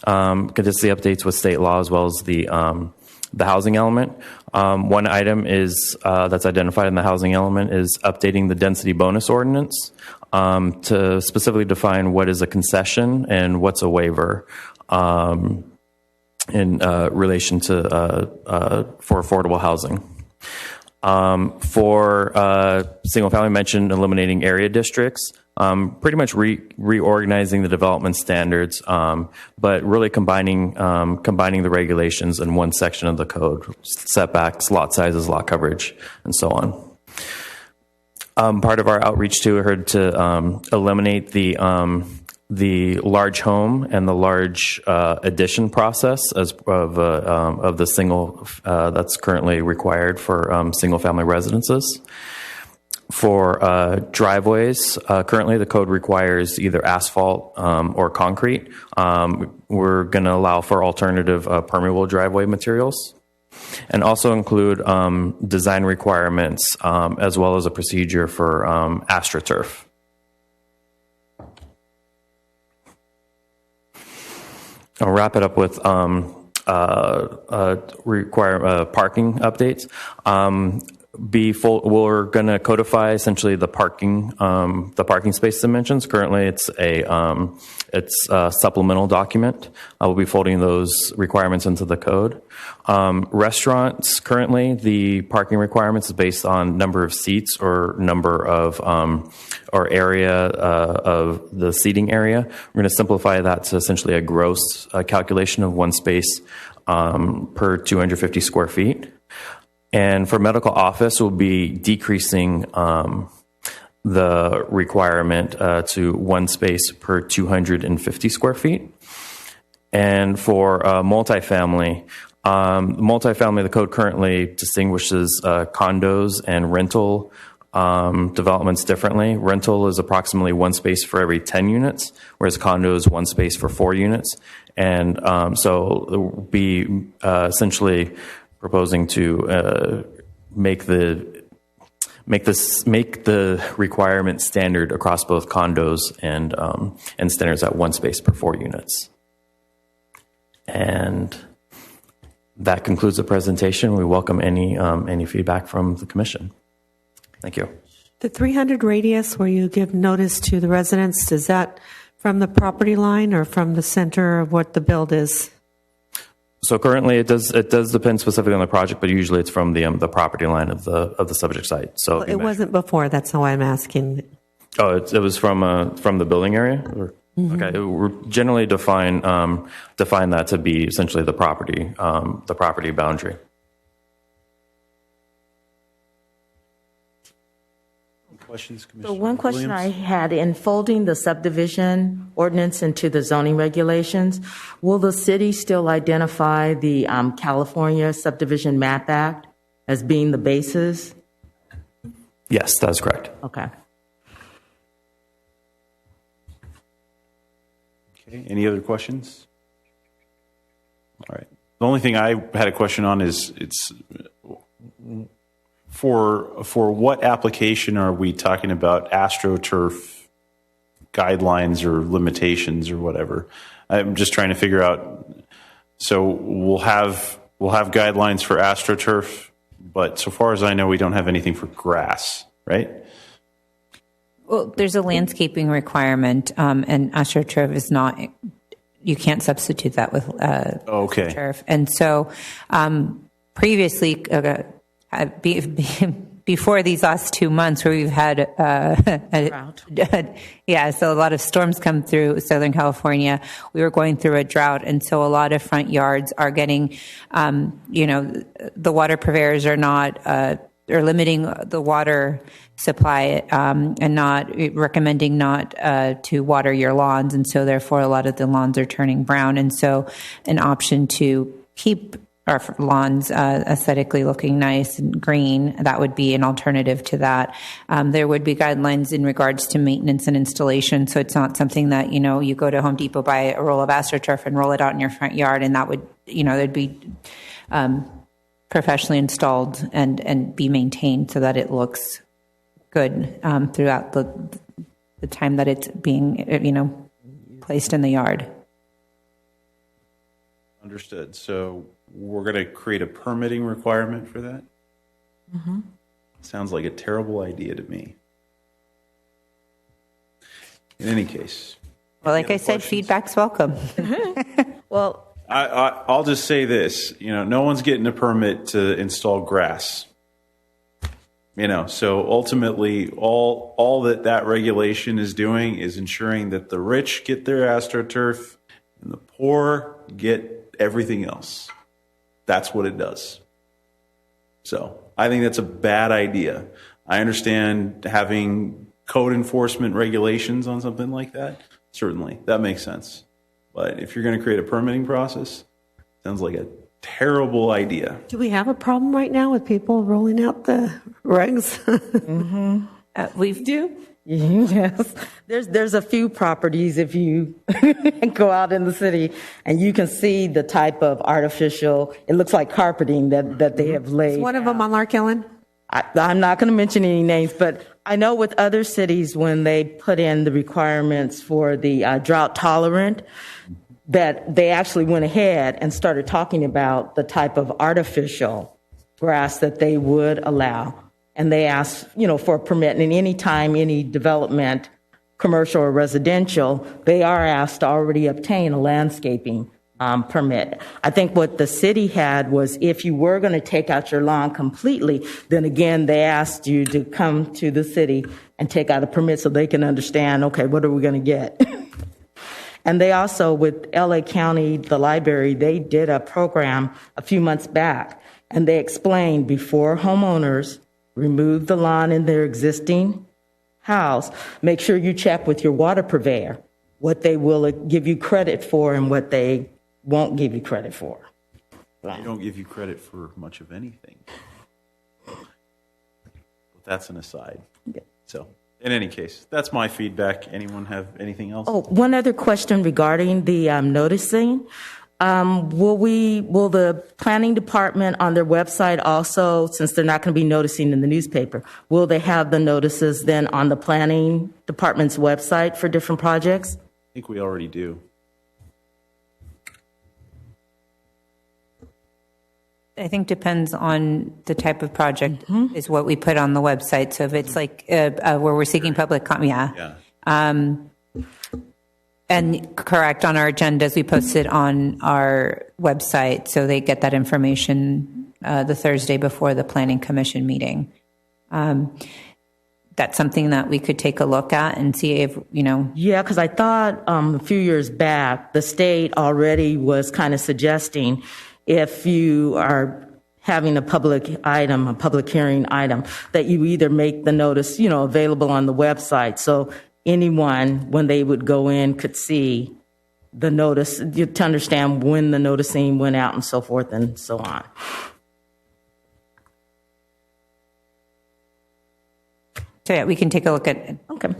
Speaker 20: consistency updates with state law as well as the housing element. One item is that's identified in the housing element is updating the density bonus ordinance to specifically define what is a concession and what's a waiver in relation to for affordable housing. For single family, mentioned eliminating area districts, pretty much reorganizing the development standards, but really combining the regulations in one section of the code: setbacks, lot sizes, lot coverage, and so on. Part of our outreach too, I heard to eliminate the large home and the large addition process of the single that's currently required for single family residences. For driveways, currently the code requires either asphalt or concrete. We're going to allow for alternative permeable driveway materials, and also include design requirements as well as a procedure for AstroTurf. I'll wrap it up with parking updates. We're going to codify essentially the parking space dimensions. Currently, it's a supplemental document. We'll be folding those requirements into the code. Restaurants, currently, the parking requirements is based on number of seats or number of or area of the seating area. We're going to simplify that to essentially a gross calculation of one space per 250 square feet. And for medical office, we'll be decreasing the requirement to one space per 250 square feet. And for multifamily, the code currently distinguishes condos and rental developments differently. Rental is approximately one space for every 10 units, whereas condo is one space for 4 units. And so it will be essentially proposing to make the requirement standard across both condos and standards at one space per 4 units. And that concludes the presentation. We welcome any feedback from the commission. Thank you.
Speaker 2: The 300 radius where you give notice to the residents, is that from the property line or from the center of what the build is?
Speaker 20: So currently, it does depend specifically on the project, but usually it's from the property line of the subject site. So
Speaker 2: well, it wasn't before. That's why I'm asking.
Speaker 20: Oh, it was from the building area. Or? Mm-hmm. Okay, we generally define that to be essentially the property boundary.
Speaker 1: Questions, Commissioner
Speaker 16: So one question
Speaker 1: Williams?
Speaker 16: I had, in folding the subdivision ordinance into the zoning regulations, will the city still identify the California Subdivision Map Act as being the basis?
Speaker 20: Yes, that's correct.
Speaker 16: Okay.
Speaker 1: Okay, any other questions? All right. The only thing I had a question on is for what application are we talking about AstroTurf guidelines or limitations or whatever? I'm just trying to figure out. So we'll have guidelines for AstroTurf, but so far as I know, we don't have anything for grass, right?
Speaker 4: Well, there's a landscaping requirement, and AstroTurf is not. You can't substitute that with turf. And so previously, before these last 2 months where we've had so a lot of storms come through Southern California, we were going through a drought, and so a lot of front yards are getting the water purveyors are not are limiting the water supply and not recommending not to water your lawns, and so therefore a lot of the lawns are turning brown, and so an option to keep our lawns aesthetically looking nice and green, that would be an alternative to that. There would be guidelines in regards to maintenance and installation, so it's not something that, you go to Home Depot, buy a roll of AstroTurf and roll it out in your front yard, and that would, there'd be professionally installed and be maintained so that it looks good throughout the time that it's being, placed in the yard.
Speaker 1: Understood. So we're going to create a permitting requirement for that?
Speaker 4: Mm-hmm.
Speaker 1: Sounds like a terrible idea to me. In any case.
Speaker 4: Well, like I said, feedback's welcome.
Speaker 11: Well,
Speaker 1: I'll just say this, no one's getting a permit to install grass. So ultimately all that regulation is doing is ensuring that the rich get their AstroTurf and the poor get everything else. That's what it does. So I think that's a bad idea. I understand having code enforcement regulations on something like that. Certainly, that makes sense. But if you're going to create a permitting process, sounds like a terrible idea.
Speaker 17: Do we have a problem right now with people rolling out the regs?
Speaker 16: We do. Yes. There's a few properties if you go out in the city and you can see the type of artificial, it looks like carpeting that they have laid.
Speaker 17: Is one of them on Lark Ellen?
Speaker 16: I'm not going to mention any names, but I know with other cities when they put in the requirements for the drought tolerant, that they actually went ahead and started talking about the type of artificial grass that they would allow. And they asked, for a permit. And any time any development, commercial or residential, they are asked to already obtain a landscaping permit. I think what the city had was if you were going to take out your lawn completely, then again, they asked you to come to the city and take out a permit so they can understand, okay, what are we going to get? And they also, with LA County, the library, they did a program a few months back, and they explained before homeowners remove the lawn in their existing house, make sure you check with your water purveyor what they will give you credit for and what they won't give you credit for.
Speaker 1: They don't give you credit for much of anything. But that's an aside. So, in any case, that's my feedback. Anyone have anything else?
Speaker 16: Oh, one other question regarding the noticing. Will the planning department on their website also, since they're not going to be noticing in the newspaper, will they have the notices then on the planning department's website for different projects?
Speaker 1: I think we already do.
Speaker 4: I think depends on the type of project is what we put on the website. So if it's like where we're seeking public comment, yeah. And correct, on our agendas, we post it on our website so they get that information the Thursday before the Planning Commission meeting. That's something that we could take a look at and see if,
Speaker 16: Yeah, because I thought a few years back, the state already was kind of suggesting if you are having a public hearing item, that you either make the notice, available on the website. So anyone, when they would go in, could see the notice to understand when the noticing went out and so forth and so on.
Speaker 4: So yeah, we can take a look at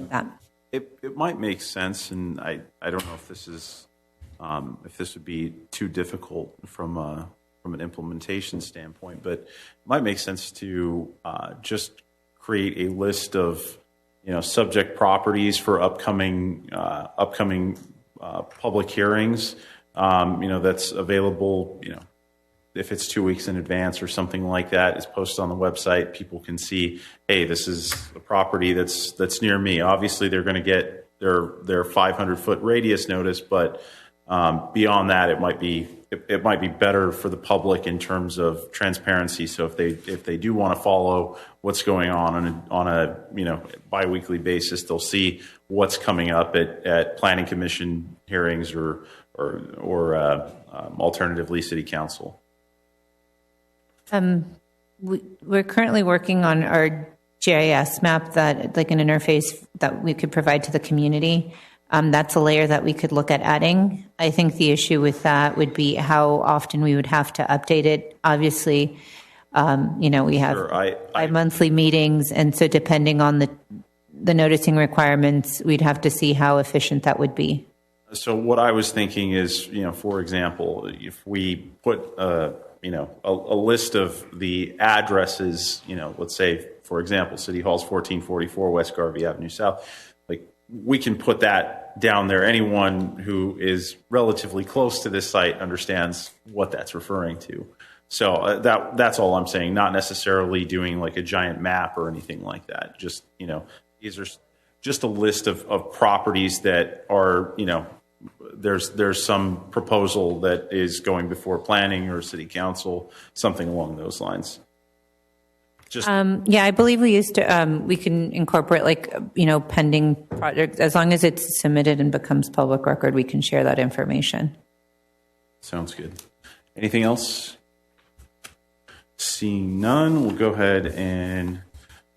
Speaker 4: that.
Speaker 1: It might make sense, and I don't know if this is if this would be too difficult from an implementation standpoint, but it might make sense to just create a list of subject properties for upcoming public hearings. That's available. If it's 2 weeks in advance or something like that, it's posted on the website. People can see, hey, this is a property that's near me. Obviously, they're going to get their 500-foot radius notice, but beyond that, it might be better for the public in terms of transparency. So if they do want to follow what's going on a biweekly basis, they'll see what's coming up at Planning Commission hearings or alternatively City Council.
Speaker 4: We're currently working on our GIS map, that like an interface that we could provide to the community. That's a layer that we could look at adding. I think the issue with that would be how often we would have to update it. Obviously, we have monthly meetings, and so depending on the noticing requirements, we'd have to see how efficient that would be.
Speaker 1: So what I was thinking is, for example, if we put a list of the addresses, let's say, for example, City Hall's 1444 West Garvey Avenue South. Like, we can put that down there. Anyone who is relatively close to this site understands what that's referring to. So that's all I'm saying, not necessarily doing like a giant map or anything like that. Just, these are just a list of properties that are, there's some proposal that is going before planning or city council, something along those lines.
Speaker 4: I believe we used to, we can incorporate pending projects. As long as it's submitted and becomes public record, we can share that information.
Speaker 1: Sounds good. Anything else? Seeing none, we'll go ahead and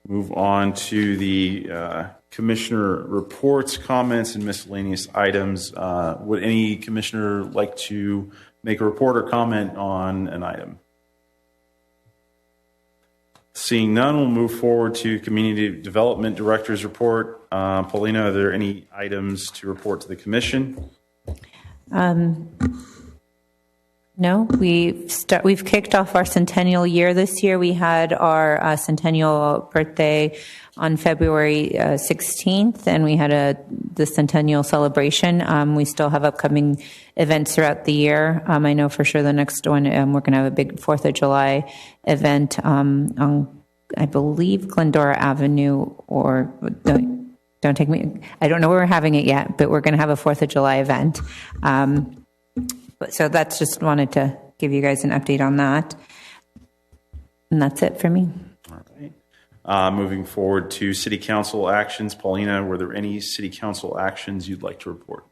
Speaker 1: move on to the commissioner reports, comments, and miscellaneous items. Would any commissioner like to make a report or comment on an item? Seeing none, we'll move forward to Community Development Director's report. Paulina, are there any items to report to the commission?
Speaker 4: No, we've kicked off our centennial year this year. We had our centennial birthday on February 16th, and we had the centennial celebration. We still have upcoming events throughout the year. I know for sure the next one, we're going to have a big 4th of July event on, I believe, Glendora Avenue, or don't take me, I don't know where we're having it yet, but we're going to have a 4th of July event. So that's just wanted to give you guys an update on that. And that's it for me.
Speaker 1: All right. Moving forward to city council actions. Paulina, were there any city council actions you'd like to report?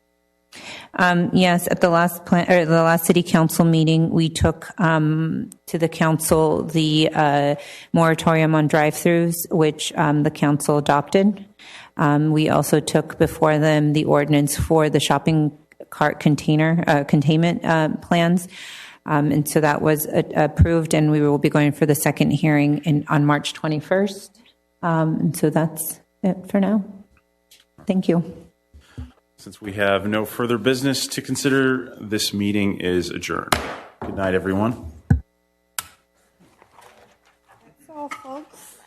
Speaker 4: Yes, at the last city council meeting, we took to the council the moratorium on drive-throughs, which the council adopted. We also took before them the ordinance for the shopping cart containment plans. And so that was approved, and we will be going for the second hearing on March 21st. And so that's it for now. Thank you.
Speaker 1: Since we have no further business to consider, this meeting is adjourned. Good night, everyone.
Speaker 11: That's all, folks.